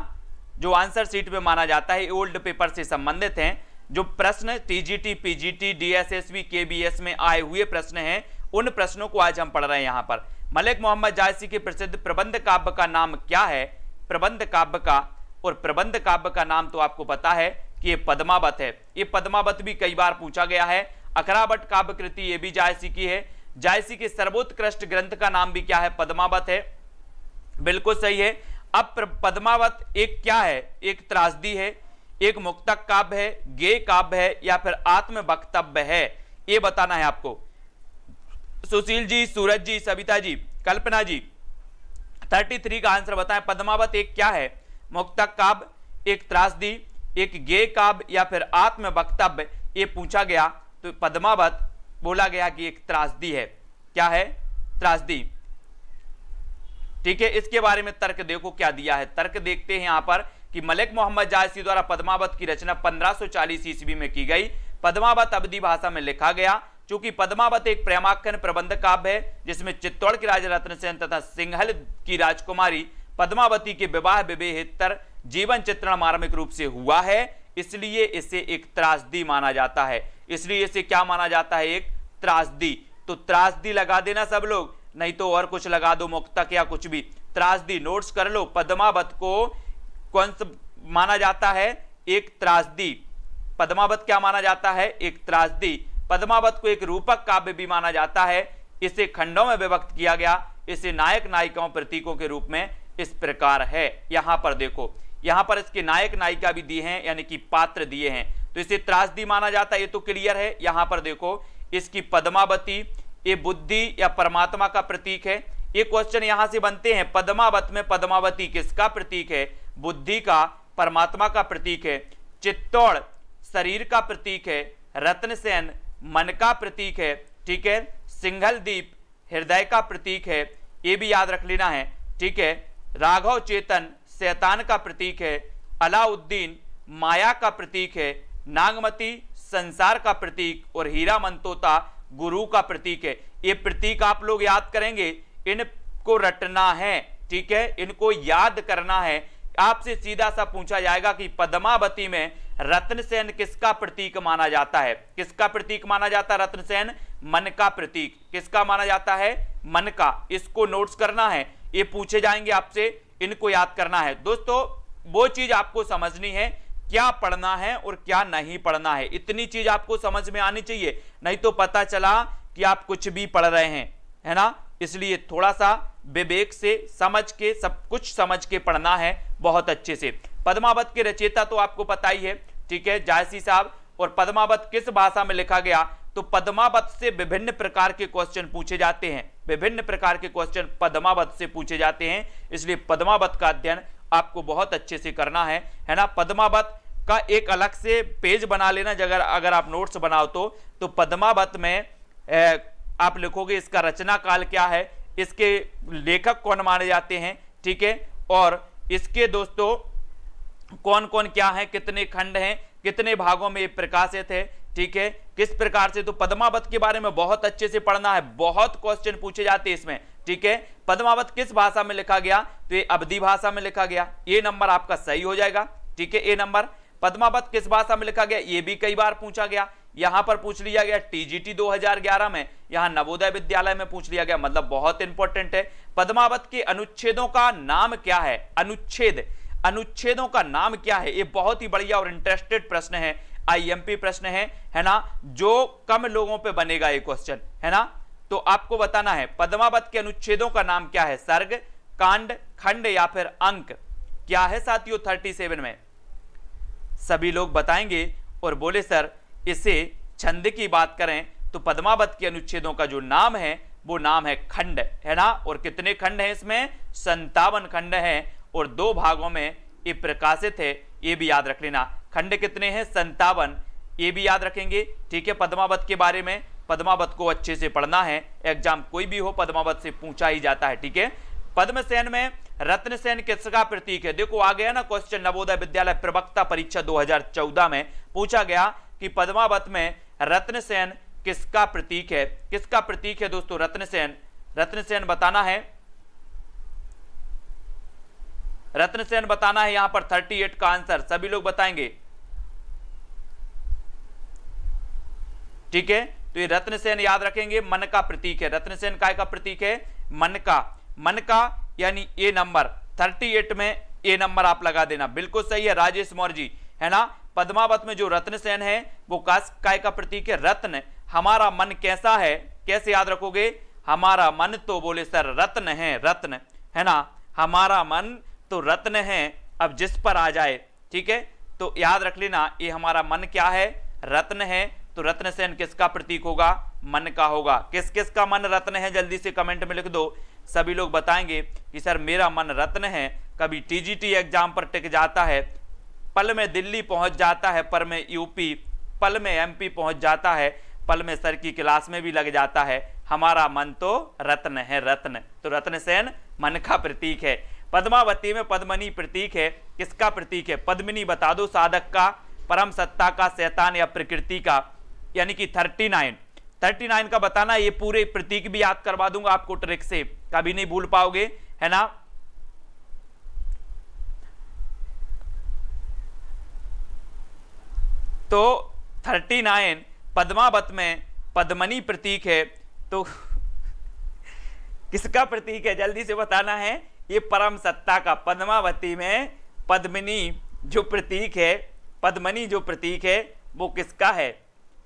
जो आंसर शीट में माना जाता है ओल्ड पेपर से संबंधित हैं। जो प्रश्न टीजीटी, पीजीटी, डीएसएसबी, केबीएस में आए हुए प्रश्न हैं, उन प्रश्नों को आज हम पढ़ रहे हैं यहां पर। मलिक मोहम्मद जायसी के प्रसिद्ध प्रबंध काव्य का नाम क्या है, प्रबंध काव्य का। और प्रबंध काव्य का नाम तो आपको पता है कि ये पद्मावत है। ये पद्मावत भी कई बार पूछा गया है। अखरावट काव्य कृति ये भी जायसी की है। जायसी के सर्वोत्कृष्ट ग्रंथ का नाम भी क्या है, पद्मावत है। बिल्कुल सही है। अब पद्मावत एक क्या है, एक त्रासदी है, एक मुक्तक काव्य है, गेय काव्य है, या फिर आत्म वक्तव्य है, ये बताना है आपको। सुशील जी, सूरज जी, सविता जी, कल्पना जी, 33 का आंसर बताएं। पद्मावत एक क्या है, मुक्तक काव्य, एक त्रासदी, एक गेय काव्य, या फिर आत्म वक्तव्य, ये पूछा गया। तो पद्मावत बोला गया कि एक त्रासदी है। क्या है, त्रासदी, ठीक है। इसके बारे में तर्क देखो क्या दिया है। तर्क देखते हैं यहां पर कि मलिक मोहम्मद जायसी द्वारा पद्मावत की रचना 1540 ईस्वी में की गई। पद्मावत अवधी भाषा में लिखा गया। चूंकि पद्मावत एक प्रेमाख्यान प्रबंध काव्य है जिसमें चित्तौड़ के राजा रत्नसेन तथा सिंहल की राजकुमारी पद्मावती के विवाह विवेहेतर जीवन चित्रण मार्मिक रूप से हुआ है, इसलिए इसे एक त्रासदी माना जाता है। इसलिए इसे क्या माना जाता है, एक त्रासदी। तो त्रासदी लगा देना सब लोग, नहीं तो और कुछ लगा दो, मुक्तक या कुछ भी। त्रासदी नोट्स कर लो। पद्मावत को कौन सा माना जाता है, एक त्रासदी। पद्मावत क्या माना जाता है, एक त्रासदी। पद्मावत को एक रूपक काव्य भी माना जाता है। इसे खंडों में विभक्त किया गया। इसे नायक नायिकाओं प्रतीकों के रूप में इस प्रकार है। यहां पर देखो, यहां पर इसके नायक नायिका भी दिए हैं, यानी कि पात्र दिए हैं। तो इसे त्रासदी माना जाता है, ये तो क्लियर है। यहां पर देखो, इसकी पद्मावती ये बुद्धि या परमात्मा का प्रतीक है। ये क्वेश्चन यहां से बनते हैं, पद्मावत में पद्मावती किसका प्रतीक है, बुद्धि का, परमात्मा का प्रतीक है। चित्तौड़ शरीर का प्रतीक है। रत्नसेन मन का प्रतीक है, ठीक है। सिंघल द्वीप हृदय का प्रतीक है, ये भी याद रख लेना है, ठीक है। राघव चेतन शैतान का प्रतीक है। अलाउद्दीन माया का प्रतीक है। नागमती संसार का प्रतीक, और हीरा मनतोता गुरु का प्रतीक है। ये प्रतीक आप लोग याद करेंगे, इनको रटना है, ठीक है, इनको याद करना है। आपसे सीधा सा पूछा जाएगा कि पद्मावती में रत्नसेन किसका प्रतीक माना जाता है, किसका प्रतीक माना जाता है रत्नसेन, मन का प्रतीक। किसका माना जाता है, मन का। इसको नोट्स करना है, ये पूछे जाएंगे आपसे, इनको याद करना है। दोस्तों वो चीज आपको समझनी है, क्या पढ़ना है और क्या नहीं पढ़ना है, इतनी चीज आपको समझ में आनी चाहिए, नहीं तो पता चला कि आप कुछ भी पढ़ रहे हैं, है ना। इसलिए थोड़ा सा विवेक से समझ के, सब कुछ समझ के पढ़ना है बहुत अच्छे से। पद्मावत के रचयिता तो आपको पता ही है, ठीक है, जायसी साहब। और पद्मावत किस भाषा में लिखा गया, तो पद्मावत से विभिन्न प्रकार के क्वेश्चन पूछे जाते हैं, विभिन्न प्रकार के क्वेश्चन पद्मावत से पूछे जाते हैं। इसलिए पद्मावत का अध्ययन आपको बहुत अच्छे से करना है ना। पद्मावत का एक अलग से पेज बना लेना, अगर आप नोट्स बनाओ तो पद्मावत में आप लिखोगे इसका रचना काल क्या है, इसके लेखक कौन माने जाते हैं, ठीक है, और इसके दोस्तों कौन कौन क्या है, कितने खंड हैं, कितने भागों में ये प्रकाशित है, ठीक है, किस प्रकार से। तो पद्मावत के बारे में बहुत अच्छे से पढ़ना है, बहुत क्वेश्चन पूछे जाते हैं इसमें, ठीक है। पद्मावत किस भाषा में लिखा गया, तो ये अवधी भाषा में लिखा गया। ये नंबर आपका सही हो जाएगा, ठीक है, ए नंबर। पद्मावत किस भाषा में लिखा गया, ये भी कई बार पूछा गया। यहां पर पूछ लिया गया टीजीटी 2011 में, यहां नवोदय विद्यालय में पूछ लिया गया, मतलब बहुत इंपॉर्टेंट है। पद्मावत के अनुच्छेदों का नाम क्या है, अनुच्छेदों का नाम क्या है, ये बहुत ही बढ़िया और इंटरेस्टेड प्रश्न है, आईएमपी प्रश्न है ना, जो कम लोगों पे बनेगा ये क्वेश्चन, है ना। तो आपको बताना है पद्मावत के अनुच्छेदों का नाम क्या है, सर्ग, कांड, खंड या फिर अंक। क्या है साथियों 37 में, सभी लोग बताएंगे और बोले सर इसे छंद की बात करें तो पद्मावत के अनुच्छेदों का जो नाम है वो नाम है खंड, है ना। और कितने खंड हैं इसमें? 57 खंड हैं और 2 भागों में ये प्रकाशित है, ये भी याद रख लेना। खंड कितने हैं? 57, ये भी याद रखेंगे। ठीक है, पद्मावत के बारे में, पद्मावत को अच्छे से पढ़ना है, एग्जाम कोई भी हो पद्मावत से पूछा ही जाता है। ठीक है, पद्मसेन में रत्नसेन किसका प्रतीक है? देखो आ गया ना क्वेश्चन, नवोदय विद्यालय प्रवक्ता परीक्षा 2014 में पूछा गया कि पद्मावत में रत्नसेन किसका प्रतीक है? किसका प्रतीक है दोस्तों? रत्नसेन। रत्नसेन बताना है, रत्नसेन बताना है यहां पर 38 का आंसर सभी लोग बताएंगे। ठीक है, तो ये रत्नसेन याद रखेंगे, मन का प्रतीक है। रत्नसेन काय का प्रतीक है? मन का। मन का यानी ए नंबर 38 में ए नंबर आप लगा देना, बिल्कुल सही है राजेश मौर्य जी, है ना। पद्मावत में जो रत्नसेन है वो काय का प्रतीक है? रत्न। हमारा मन कैसा है, कैसे याद रखोगे? हमारा मन तो बोले सर रत्न है, रत्न, है ना। हमारा मन तो रत्न है, अब जिस पर आ जाए। ठीक है, तो याद रख लेना ये हमारा मन क्या है? रत्न है। तो रत्नसेन किसका प्रतीक होगा? मन का होगा। किस किस का मन रत्न है? जल्दी से कमेंट में लिख दो, सभी लोग बताएंगे कि सर मेरा मन रत्न है। कभी टीजीटी एग्जाम पर टिक जाता है, पल में दिल्ली पहुंच जाता है, पल में यूपी, पल में एमपी पहुंच जाता है, पल में सर की क्लास में भी लग जाता है। हमारा मन तो रत्न है, रत्न। तो रत्नसेन मन का प्रतीक है। पद्मावती में पद्मनी प्रतीक है, किसका प्रतीक है? पद्मिनी बता दो, साधक का, परम सत्ता का, शैतान या प्रकृति का, यानी कि 39 का बताना। ये पूरे प्रतीक भी याद करवा दूंगा आपको ट्रिक से, कभी नहीं भूल पाओगे, है ना। तो 39 पद्मावत में पद्मनी प्रतीक है, तो किसका प्रतीक है? जल्दी से बताना है। ये परम सत्ता का। पद्मावती में पद्मिनी जो प्रतीक है, पद्मनी जो प्रतीक है वो किसका है?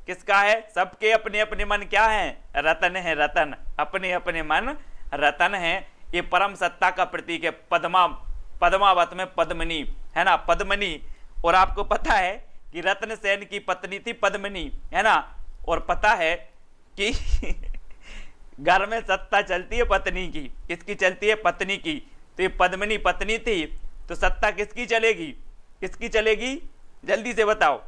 किसका है? सबके अपने अपने मन क्या है? रतन है, रतन। अपने अपने मन रतन है। ये परम सत्ता का प्रतीक है। पद्मावत में पद्मिनी, है ना, पद्मनी। और आपको पता है कि रत्नसेन की पत्नी थी पद्मिनी, है ना। और पता है कि घर में सत्ता चलती है पत्नी की। किसकी चलती है? पत्नी की। तो ये पद्मिनी पत्नी थी, तो सत्ता किसकी चलेगी? किसकी चलेगी? जल्दी से बताओ।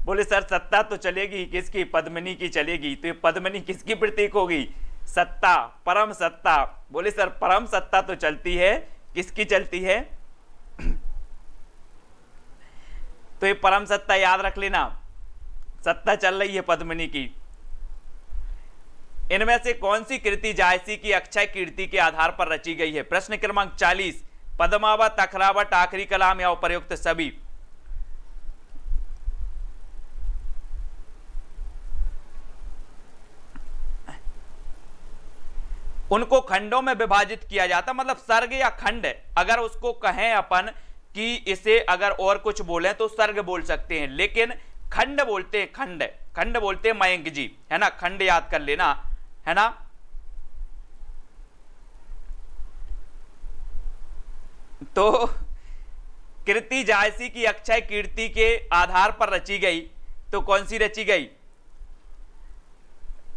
बोले सर सत्ता तो चलेगी किसकी? पद्मिनी की चलेगी। तो ये पद्मिनी किसकी प्रतीक होगी? सत्ता, परम सत्ता। बोले सर परम सत्ता तो चलती है, किसकी चलती है? तो ये परम सत्ता याद रख लेना, सत्ता चल रही है पद्मिनी की। इनमें से कौन सी कृति जायसी की अक्षय कीर्ति के आधार पर रची गई है? प्रश्न क्रमांक 40। पद्मावत, अखरावत, आखिरी कलाम या उपर्युक्त सभी। उनको खंडों में विभाजित किया जाता, मतलब सर्ग या खंड, अगर उसको कहें अपन कि इसे अगर और कुछ बोले तो सर्ग बोल सकते हैं, लेकिन खंड बोलते हैं, खंड, खंड बोलते हैं मयंक जी, है ना। खंड याद कर लेना, है ना। तो कृति जायसी की अक्षय कीर्ति के आधार पर रची गई, तो कौन सी रची गई?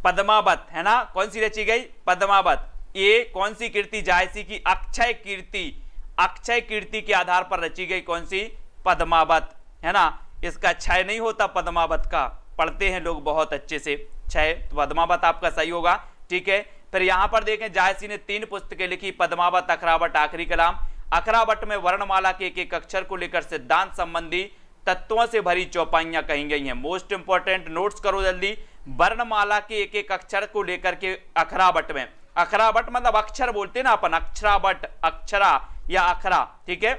पद्मावत, है ना। कौन सी रची गई? पद्मावत। ये कौन सी कीर्ति? जायसी की अक्षय कीर्ति, अक्षय कीर्ति के आधार पर रची गई कौन सी? पद्मावत, है ना। इसका क्षय नहीं होता पद्मावत का, पढ़ते हैं लोग बहुत अच्छे से क्षय, तो पद्मावत आपका सही होगा। ठीक है, फिर यहां पर देखें जायसी ने 3 पुस्तकें लिखी, पद्मावत, अखरावत, आखिरी कलाम। अखरावत में वर्णमाला के एक एक अक्षर को लेकर सिद्धांत संबंधी तत्वों से भरी चौपाइयां कही गई हैं। मोस्ट इंपॉर्टेंट, नोट्स करो जल्दी। वर्णमाला के एक एक अक्षर को लेकर के अखरावत में, अखरावत मतलब अक्षर बोलते हैं ना अपन, अक्षरावत, अक्षरा या अखरा। ठीक है,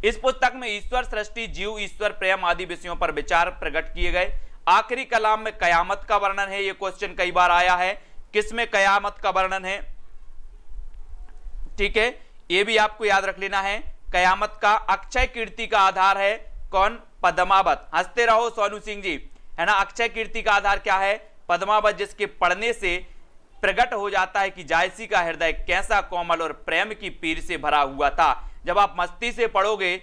इस पुस्तक में ईश्वर, सृष्टि, जीव, ईश्वर, प्रेम आदि विषयों पर विचार प्रकट किए गए। आखिरी कलाम में कयामत का वर्णन है। यह क्वेश्चन कई बार आया है, किसमें कयामत का वर्णन है? ठीक है, यह भी आपको याद रख लेना है। कयामत का अक्षय कीर्ति का आधार है कौन? पद्मावत। हंसते रहो सोनू सिंह जी, है ना। अक्षय कीर्ति का आधार क्या है? पद्मावत, जिसके पढ़ने से प्रकट हो जाता है कि जायसी का हृदय कैसा कोमल और प्रेम की पीर से भरा हुआ था। जब आप मस्ती से पढ़ोगे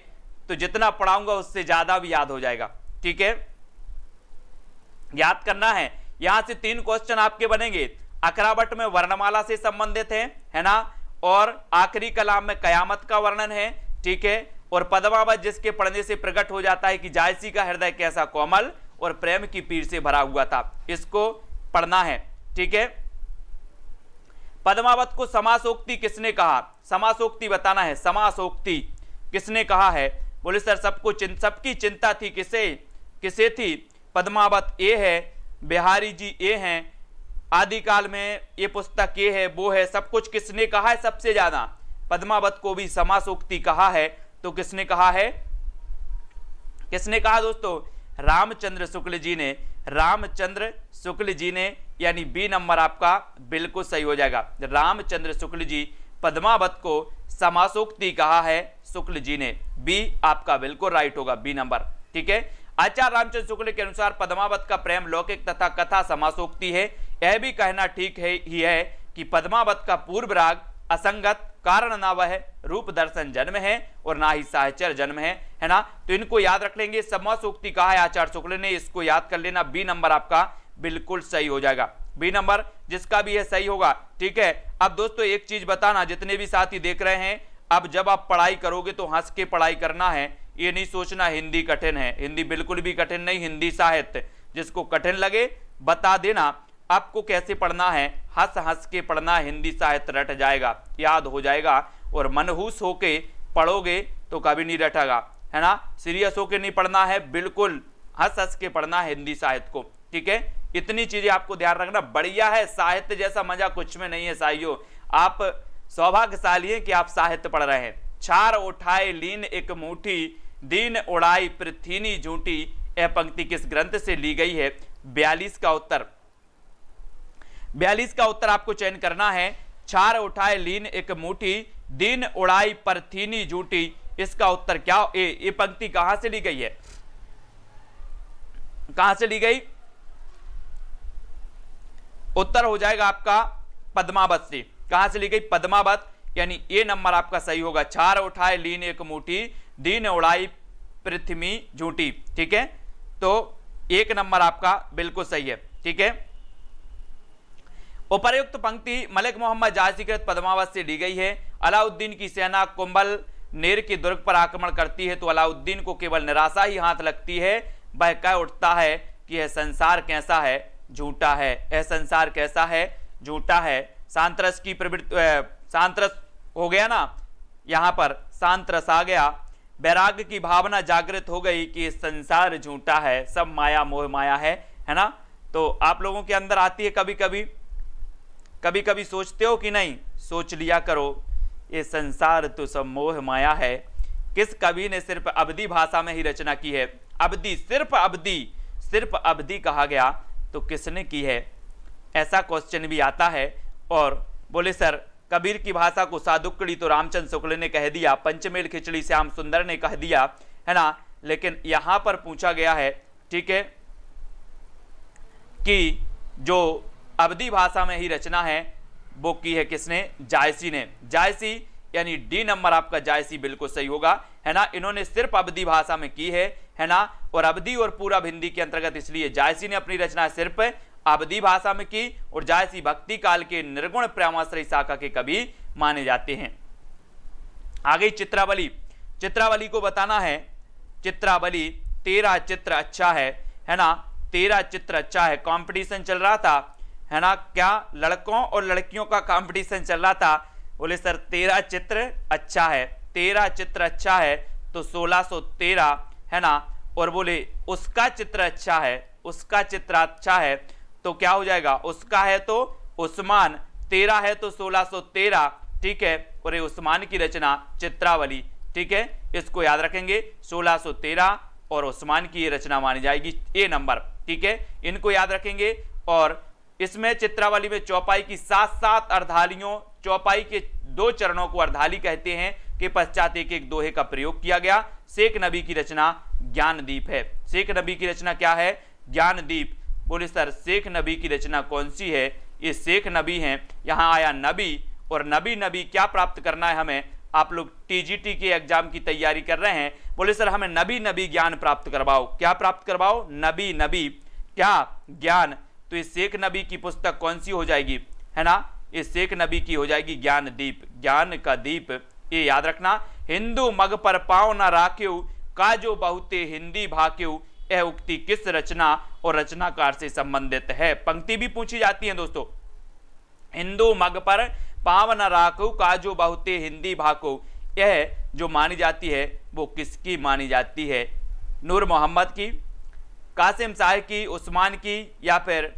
तो जितना पढ़ाऊंगा उससे ज्यादा भी याद हो जाएगा। ठीक है, याद करना है। यहां से 3 क्वेश्चन आपके बनेंगे। अकरावट में वर्णमाला से संबंधित है ना, और आखिरी कलाम में कयामत का वर्णन है। ठीक है, और पद्मावत जिसके पढ़ने से प्रकट हो जाता है कि जायसी का हृदय कैसा कोमल और प्रेम की पीर से भरा हुआ था, इसको पढ़ना है। ठीक है, पद्मावत को समासोक्ति किसने कहा? समासोक्ति बताना है, समासोक्ति किसने कहा है? बोले सर सबकी चिंता थी, किसे थी? पद्मावत ए है, बिहारी जी ए हैं, आदिकाल में ये पुस्तक ये है वो है, सब कुछ किसने कहा है सबसे ज्यादा? पद्मावत को भी समासोक्ति कहा है। तो किसने कहा है? किसने कहा दोस्तों? रामचंद्र शुक्ल जी ने, रामचंद्र शुक्ल जी ने, यानी बी नंबर आपका बिल्कुल सही हो जाएगा। रामचंद्र शुक्ल जी पद्मावत को समासोक्ति कहा है शुक्ल जी ने, बी आपका बिल्कुल राइट होगा, बी नंबर। ठीक है, आचार्य रामचंद्र शुक्ल के अनुसार पद्मावत का प्रेम लौकिक तथा कथा समासोक्ति है। यह भी कहना ठीक ही है कि पद्मावत का पूर्व राग असंगत, कारण ना वह रूप दर्शन जन्म है और ना ही साहचर्य जन्म है ना। तो इनको याद रख लेंगे, समासोक्ति कहा है आचार्य शुक्ल ने, इसको याद कर लेना। बी नंबर आपका बिल्कुल सही हो जाएगा, बी नंबर जिसका भी है सही होगा। ठीक है, अब दोस्तों एक चीज बताना, जितने भी साथी देख रहे हैं, अब जब आप पढ़ाई करोगे तो हंस के पढ़ाई करना है, ये नहीं सोचना हिंदी कठिन है। हिंदी बिल्कुल भी कठिन नहीं, हिंदी साहित्य जिसको कठिन लगे बता देना आपको कैसे पढ़ना है, हंस हंस के पढ़ना, हिंदी साहित्य रट जाएगा, याद हो जाएगा, और मनहूस होके पढ़ोगे तो कभी नहीं रटेगा, है ना। सीरियस होके नहीं पढ़ना है, बिल्कुल हंस हंस के पढ़ना है हिंदी साहित्य को। ठीक है, इतनी चीजें आपको ध्यान रखना। बढ़िया है, साहित्य जैसा मजा कुछ में नहीं है साइयों। आप सौभाग्यशाली हैं कि आप साहित्य पढ़ रहे हैं। छार उठाए लीन एक मुट्ठी, दीन उड़ाई पृथ्वी झूठी, यह पंक्ति किस ग्रंथ से ली गई है? 42 का उत्तर, 42 का उत्तर आपको चयन करना है। छार उठाए लीन एक मुट्ठी, दीन उड़ाई पृथ्वी झूठी, इसका उत्तर क्या? ये पंक्ति कहां से ली गई है? कहां से ली गई? उत्तर हो जाएगा आपका पद्मावत से। कहां से ली गई? पद्मावत, यानी ए नंबर आपका सही होगा। छार उठाए लीन एक मुट्ठी, दीन उड़ाई पृथ्वी झूठी। ठीक है, तो एक नंबर आपका बिल्कुल सही है। ठीक है, उपर्युक्त पंक्ति मलिक मोहम्मद जायसी कृत पद्मावत से ली गई है। अलाउद्दीन की सेना कुंभल नेर के दुर्ग पर आक्रमण करती है तो अलाउद्दीन को केवल निराशा ही हाथ लगती है। वह कह उठता है कि यह संसार कैसा है, झूठा है। यह संसार कैसा है, झूठा है। सांतरस की प्रवृत्ति, सांतरस हो गया ना, यहां पर सांतरस आ गया। वैराग्य की भावना जागृत हो गई कि संसार झूठा है, सब माया मोह माया है ना। तो आप लोगों के अंदर आती है कभी कभी सोचते हो कि नहीं? सोच लिया करो, ये संसार तो सब मोह माया है। किस कवि ने सिर्फ अवधी भाषा में ही रचना की है? अवधी, सिर्फ अवधी कहा गया तो किसने की है? ऐसा क्वेश्चन भी आता है। और बोले सर कबीर की भाषा को साधुकड़ी तो रामचंद्र शुक्ल ने कह दिया, पंचमेल खिचड़ी श्याम सुंदर ने कह दिया, है ना। लेकिन यहां पर पूछा गया है, ठीक है, कि जो अवधी भाषा में ही रचना है वो की है किसने? जायसी ने। जायसी, यानी डी नंबर आपका जायसी बिल्कुल सही होगा, है ना। इन्होंने सिर्फ अवधी भाषा में की है ना। और अवधी और पूरब हिंदी के अंतर्गत, इसलिए जायसी ने अपनी रचना सिर्फ अवधी भाषा में की। और जायसी भक्ति काल के निर्गुण प्रेमाश्रय शाखा के कवि माने जाते हैं। आगे चित्रावली, चित्रावली को बताना है। चित्रावली, तेरा चित्र अच्छा है ना, तेरा चित्र अच्छा है। कंपटीशन चल रहा था, है ना, क्या लड़कों और लड़कियों का कंपटीशन चल रहा था। बोले सर तेरा चित्र अच्छा है, तेरा चित्र अच्छा है तो 1613, है ना। और बोले उसका चित्र अच्छा है, उसका चित्र अच्छा है तो क्या हो जाएगा? उसका है तो उस्मान, तेरा है तो 1613। ठीक है, और ये उस्मान की रचना चित्रावली। ठीक है, इसको याद रखेंगे, 1613 और उस्मान की ये रचना मानी जाएगी, ए नंबर। ठीक है, इनको याद रखेंगे। और इसमें चित्रावली में चौपाई की 7 अर्धालियों, चौपाई के 2 चरणों को अर्धाली कहते हैं, के पश्चात एक एक दोहे का प्रयोग किया गया। शेख नबी की रचना ज्ञानदीप है। शेख नबी की रचना क्या है? ज्ञानदीप। बोले सर शेख नबी की रचना कौन सी है? ये शेख नबी हैं। यहाँ आया नबी, और नबी क्या प्राप्त करना है हमें? आप लोग टीजीटी के एग्जाम की तैयारी कर रहे हैं, बोले सर हमें नबी नबी ज्ञान प्राप्त करवाओ। क्या प्राप्त करवाओ? नबी नबी क्या ज्ञान। तो ये शेख नबी की पुस्तक कौन सी हो जाएगी, है ना, ये शेख नबी की हो जाएगी ज्ञान दीप, ज्ञान का दीप। ये याद रखना। हिंदू मग पर पाँव न राख्यू काजो बहुते हिंदी भाक्यू, यह उक्ति किस रचना और रचनाकार से संबंधित है। पंक्ति भी पूछी जाती है दोस्तों। हिंदू मग पर पाँव न राखू काजो बहुते हिंदी भाको, यह जो मानी जाती है वो किसकी मानी जाती है? नूर मोहम्मद की, कासिम शाह की, उस्मान की, या फिर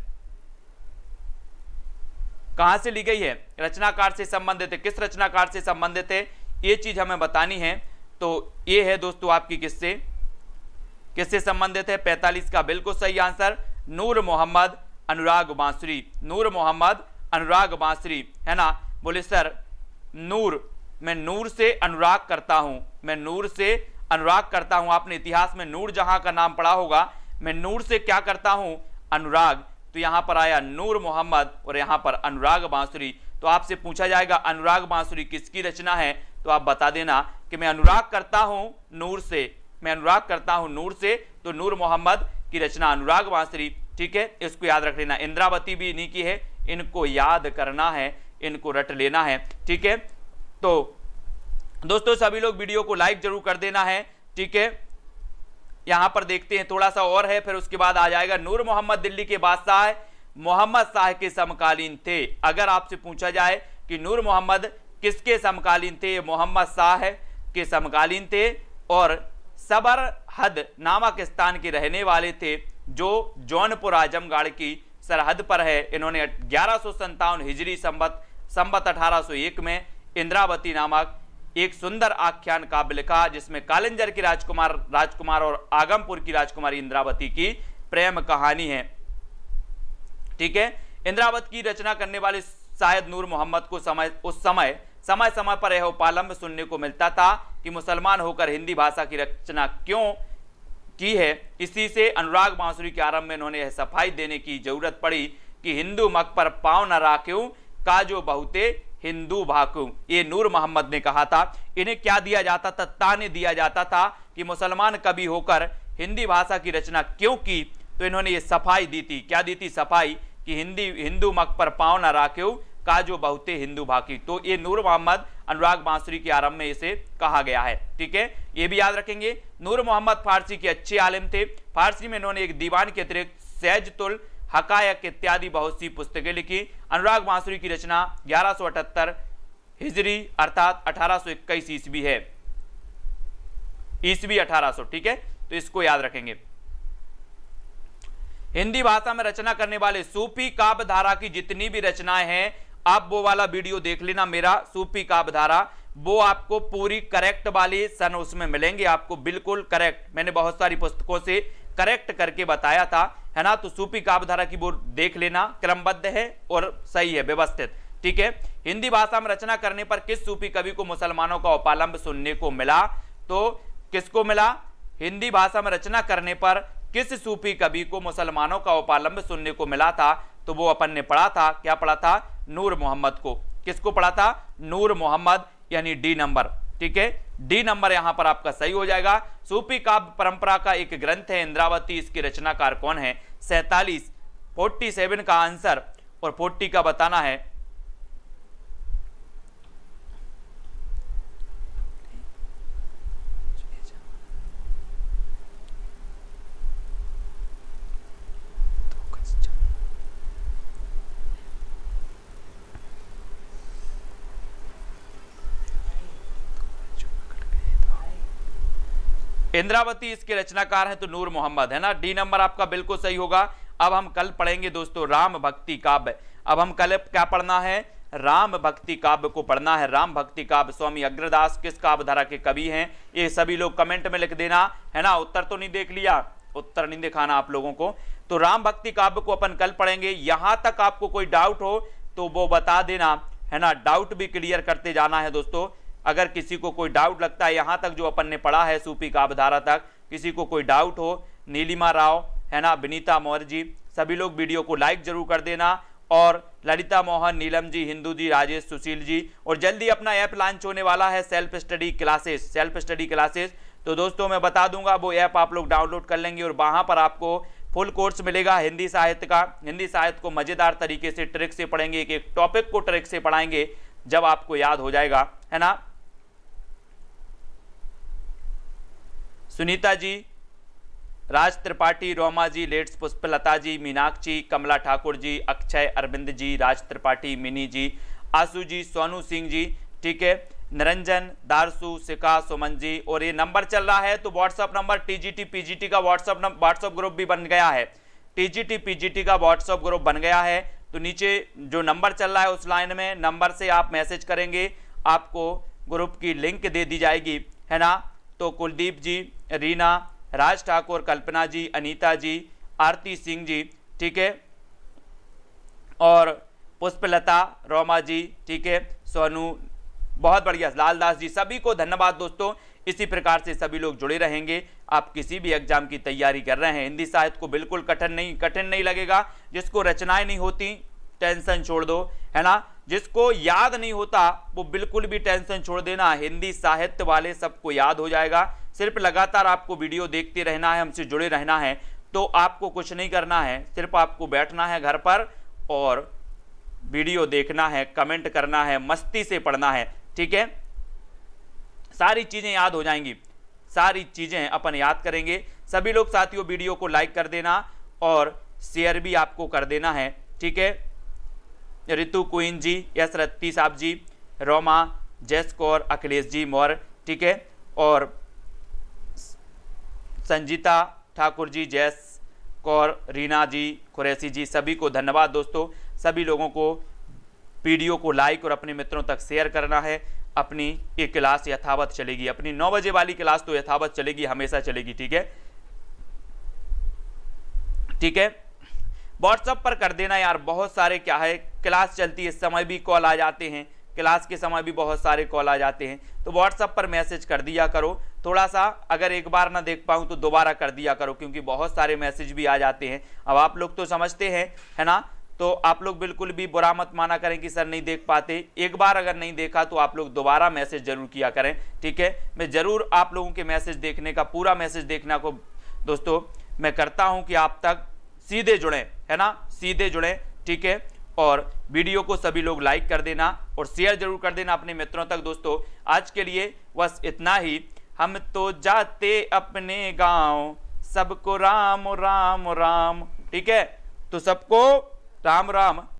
कहां से ली गई है? रचनाकार से संबंधित है। किस रचनाकार से संबंधित है ये चीज हमें बतानी है। तो ये है दोस्तों आपकी किससे संबंधित है? 45 का बिल्कुल सही आंसर नूर मोहम्मद अनुराग बांसुरी। नूर मोहम्मद अनुराग बांसुरी, है ना। बोले सर नूर, मैं नूर से अनुराग करता हूं, मैं नूर से अनुराग करता हूं। आपने इतिहास में नूर जहां का नाम पढ़ा होगा। मैं नूर से क्या करता हूं? अनुराग। तो यहां पर आया नूर मोहम्मद और यहां पर अनुराग बांसुरी। तो आपसे पूछा जाएगा अनुराग बांसुरी किसकी रचना है, तो आप बता देना कि मैं अनुराग करता हूं नूर से, मैं अनुराग करता हूं नूर से। तो नूर मोहम्मद की रचना अनुराग बांसुरी, ठीक है, इसको याद रख लेना। इंद्रावती भी इन्हीं की है, इनको याद करना है, इनको रट लेना है, ठीक है। तो दोस्तों सभी लोग वीडियो को लाइक जरूर कर देना है, ठीक है। यहां पर देखते हैं थोड़ा सा और है, फिर उसके बाद आ जाएगा नूर मोहम्मद दिल्ली के बादशाह मोहम्मद शाह के समकालीन थे। अगर आपसे पूछा जाए कि नूर मोहम्मद किसके समकालीन थे? मोहम्मद शाह के समकालीन थे और सबरहद नामक स्थान के रहने वाले थे, जो जौनपुर आजमगढ़ की सरहद पर है। इन्होंने 1157 हिजरी संबत 1801 में इंद्रावती नामक एक सुंदर आख्यान काव्य लिखा, जिसमें कालिंजर के राजकुमार और आगमपुर की राजकुमारी इंद्रावती की प्रेम कहानी है, ठीक है। इंद्रावती की रचना करने वाले शायद नूर मोहम्मद को उस समय पर यह उपालंब सुनने को मिलता था कि मुसलमान होकर हिंदी भाषा की रचना क्यों की है। इसी से अनुराग बांसुरी के आरंभ में इन्होंने यह सफाई देने की जरूरत पड़ी कि हिंदू मग पर पाँव न राख्यूं काजो बहुते हिंदू भाकू। ये नूर मोहम्मद ने कहा था। इन्हें क्या दिया जाता था? ताने दिया जाता था कि मुसलमान कवि होकर हिंदी भाषा की रचना क्यों की। तो इन्होंने ये सफाई दी थी। क्या दी थी? सफाई कि हिंदू मग पर पाँव न राख्यूं काजो बहुते हिंदू भाकी। तो ये नूर मोहम्मद अनुराग बांसुरी के आरंभ में इसे कहा गया है, ठीक है। ये भी याद रखेंगे। नूर मोहम्मद फारसी के अच्छे आलिम थे। फारसी में इन्होंने एक दीवान के अतिरिक्त सैजतुल हकायक इत्यादि बहुत सी पुस्तकें लिखी। अनुराग बांसुरी की रचना 1178 हिजरी अर्थात 1821 ईस्वी है, ईस्वी 1800, ठीक है। तो इसको याद रखेंगे। हिंदी भाषा में रचना करने वाले सूफी काव्य धारा की जितनी भी रचनाएं हैं, आप वो वाला वीडियो देख लेना मेरा, सूफी काव्य धारा, वो आपको पूरी करेक्ट वाली सन उसमें मिलेंगे, आपको बिल्कुल करेक्ट। मैंने बहुत सारी पुस्तकों से करेक्ट करके बताया था, है ना। तो सूफी काव्य धारा की वो देख लेना, क्रमबद्ध है और सही है, व्यवस्थित, ठीक है। हिंदी भाषा में रचना करने पर किस सूफी कवि को मुसलमानों का उपालंब सुनने को मिला? तो किसको मिला? हिंदी भाषा में रचना करने पर किस सूफी कवि को मुसलमानों का उपालंब सुनने को मिला था? तो वो अपन ने पढ़ा था, क्या पढ़ा था? नूर मोहम्मद को। किसको पढ़ा था? नूर मोहम्मद, यानी डी नंबर, ठीक है। डी नंबर यहां पर आपका सही हो जाएगा। सूफी काव्य परंपरा का एक ग्रंथ है इंद्रावती, इसके रचनाकार कौन है? 47 का आंसर और 40 का बताना है। इंद्रावती इसके रचनाकार हैं तो नूर मोहम्मद, है ना। डी नंबर आपका बिल्कुल सही होगा। अब हम कल पढ़ेंगे दोस्तों राम भक्ति काव्य। अब हम कल क्या पढ़ना है? राम भक्ति काव्य को पढ़ना है। राम भक्ति काव्य स्वामी अग्रदास किस काव्य धारा के कवि हैं? ये सभी लोग कमेंट में लिख देना, है ना। उत्तर तो नहीं देख लिया? उत्तर नहीं दिखाना आप लोगों को। तो राम भक्ति काव्य को अपन कल पढ़ेंगे। यहां तक आपको कोई डाउट हो तो वो बता देना, है ना। डाउट भी क्लियर करते जाना है दोस्तों। अगर किसी को कोई डाउट लगता है यहां तक जो अपन ने पढ़ा है सूफी काव्य धारा तक, किसी को कोई डाउट हो, नीलिमा राव, है ना, विनीता मौर्य जी, सभी लोग वीडियो को लाइक जरूर कर देना और ललिता मोहन, नीलम जी, हिंदू जी, राजेश, सुशील जी। और जल्दी अपना ऐप लॉन्च होने वाला है सेल्फ स्टडी क्लासेस। तो दोस्तों मैं बता दूंगा, वो ऐप आप लोग डाउनलोड कर लेंगे और वहां पर आपको फुल कोर्स मिलेगा हिंदी साहित्य का। हिंदी साहित्य को मजेदार तरीके से ट्रिक से पढ़ेंगे, एक एक टॉपिक को ट्रिक से पढ़ाएंगे, जब आपको याद हो जाएगा, है ना। सुनीता जी, राज त्रिपाठी, रोमा जी, लेट्स, पुष्पलता जी, मीनाक्षी, कमला ठाकुर जी, अक्षय, अरविंद जी, राज त्रिपाठी, मिनी जी, आशु जी, सोनू सिंह जी, ठीक है, निरंजन, दारसू, सिका, सुमन जी। और ये नंबर चल रहा है तो व्हाट्सअप नंबर टीजीटी पीजीटी का व्हाट्सअप ग्रुप भी बन गया है। टीजीटी पीजीटी का व्हाट्सअप ग्रुप बन गया है। तो नीचे जो नंबर चल रहा है उस लाइन में नंबर से आप मैसेज करेंगे, आपको ग्रुप की लिंक दे दी जाएगी, है ना। तो कुलदीप जी, रीना, राज ठाकुर, कल्पना जी, अनीता जी, आरती सिंह जी, ठीक है, और पुष्पलता, रोमा जी, ठीक है, सोनू, बहुत बढ़िया, लालदास जी, सभी को धन्यवाद दोस्तों। इसी प्रकार से सभी लोग जुड़े रहेंगे। आप किसी भी एग्जाम की तैयारी कर रहे हैं, हिंदी साहित्य को बिल्कुल कठिन नहीं लगेगा। जिसको रचनाएं नहीं होती टेंशन छोड़ दो, है ना। जिसको याद नहीं होता वो बिल्कुल भी टेंशन छोड़ देना, हिंदी साहित्य वाले सबको याद हो जाएगा। सिर्फ लगातार आपको वीडियो देखते रहना है, हमसे जुड़े रहना है। तो आपको कुछ नहीं करना है, सिर्फ आपको बैठना है घर पर और वीडियो देखना है, कमेंट करना है, मस्ती से पढ़ना है, ठीक है। सारी चीजें याद हो जाएंगी, सारी चीजें अपन याद करेंगे। सभी लोग साथियों वीडियो को लाइक कर देना और शेयर भी आपको कर देना है, ठीक है। रितु क्वीन जी, यस रत्ती साहब जी, रोमा, जस कौर, अखिलेश जी मौर्य, ठीक है, और संजीता ठाकुर जी, जैस कौर, रीना जी, कुरैशी जी, सभी को धन्यवाद दोस्तों। सभी लोगों को वीडियो को लाइक और अपने मित्रों तक शेयर करना है। अपनी ये क्लास यथावत चलेगी, अपनी 9 बजे वाली क्लास तो यथावत चलेगी, हमेशा चलेगी, ठीक है, ठीक है। व्हाट्सएप पर कर देना यार, बहुत सारे क्या है क्लास चलती है, इस समय भी कॉल आ जाते हैं, क्लास के समय भी बहुत सारे कॉल आ जाते हैं। तो व्हाट्सएप पर मैसेज कर दिया करो, थोड़ा सा अगर एक बार ना देख पाऊँ तो दोबारा कर दिया करो, क्योंकि बहुत सारे मैसेज भी आ जाते हैं। अब आप लोग तो समझते हैं, है ना। तो आप लोग बिल्कुल भी बुरा मत माना करें कि सर नहीं देख पाते। एक बार अगर नहीं देखा तो आप लोग दोबारा मैसेज जरूर किया करें, ठीक है। मैं जरूर आप लोगों के मैसेज देखने का, पूरा मैसेज देखने को दोस्तों मैं करता हूं कि आप तक सीधे जुड़ें, है ना, सीधे जुड़ें, ठीक है। और वीडियो को सभी लोग लाइक कर देना और शेयर जरूर कर देना अपने मित्रों तक दोस्तों। आज के लिए बस इतना ही। हम तो जाते अपने गाँव, सबको राम राम राम, ठीक है। तो सबको राम राम।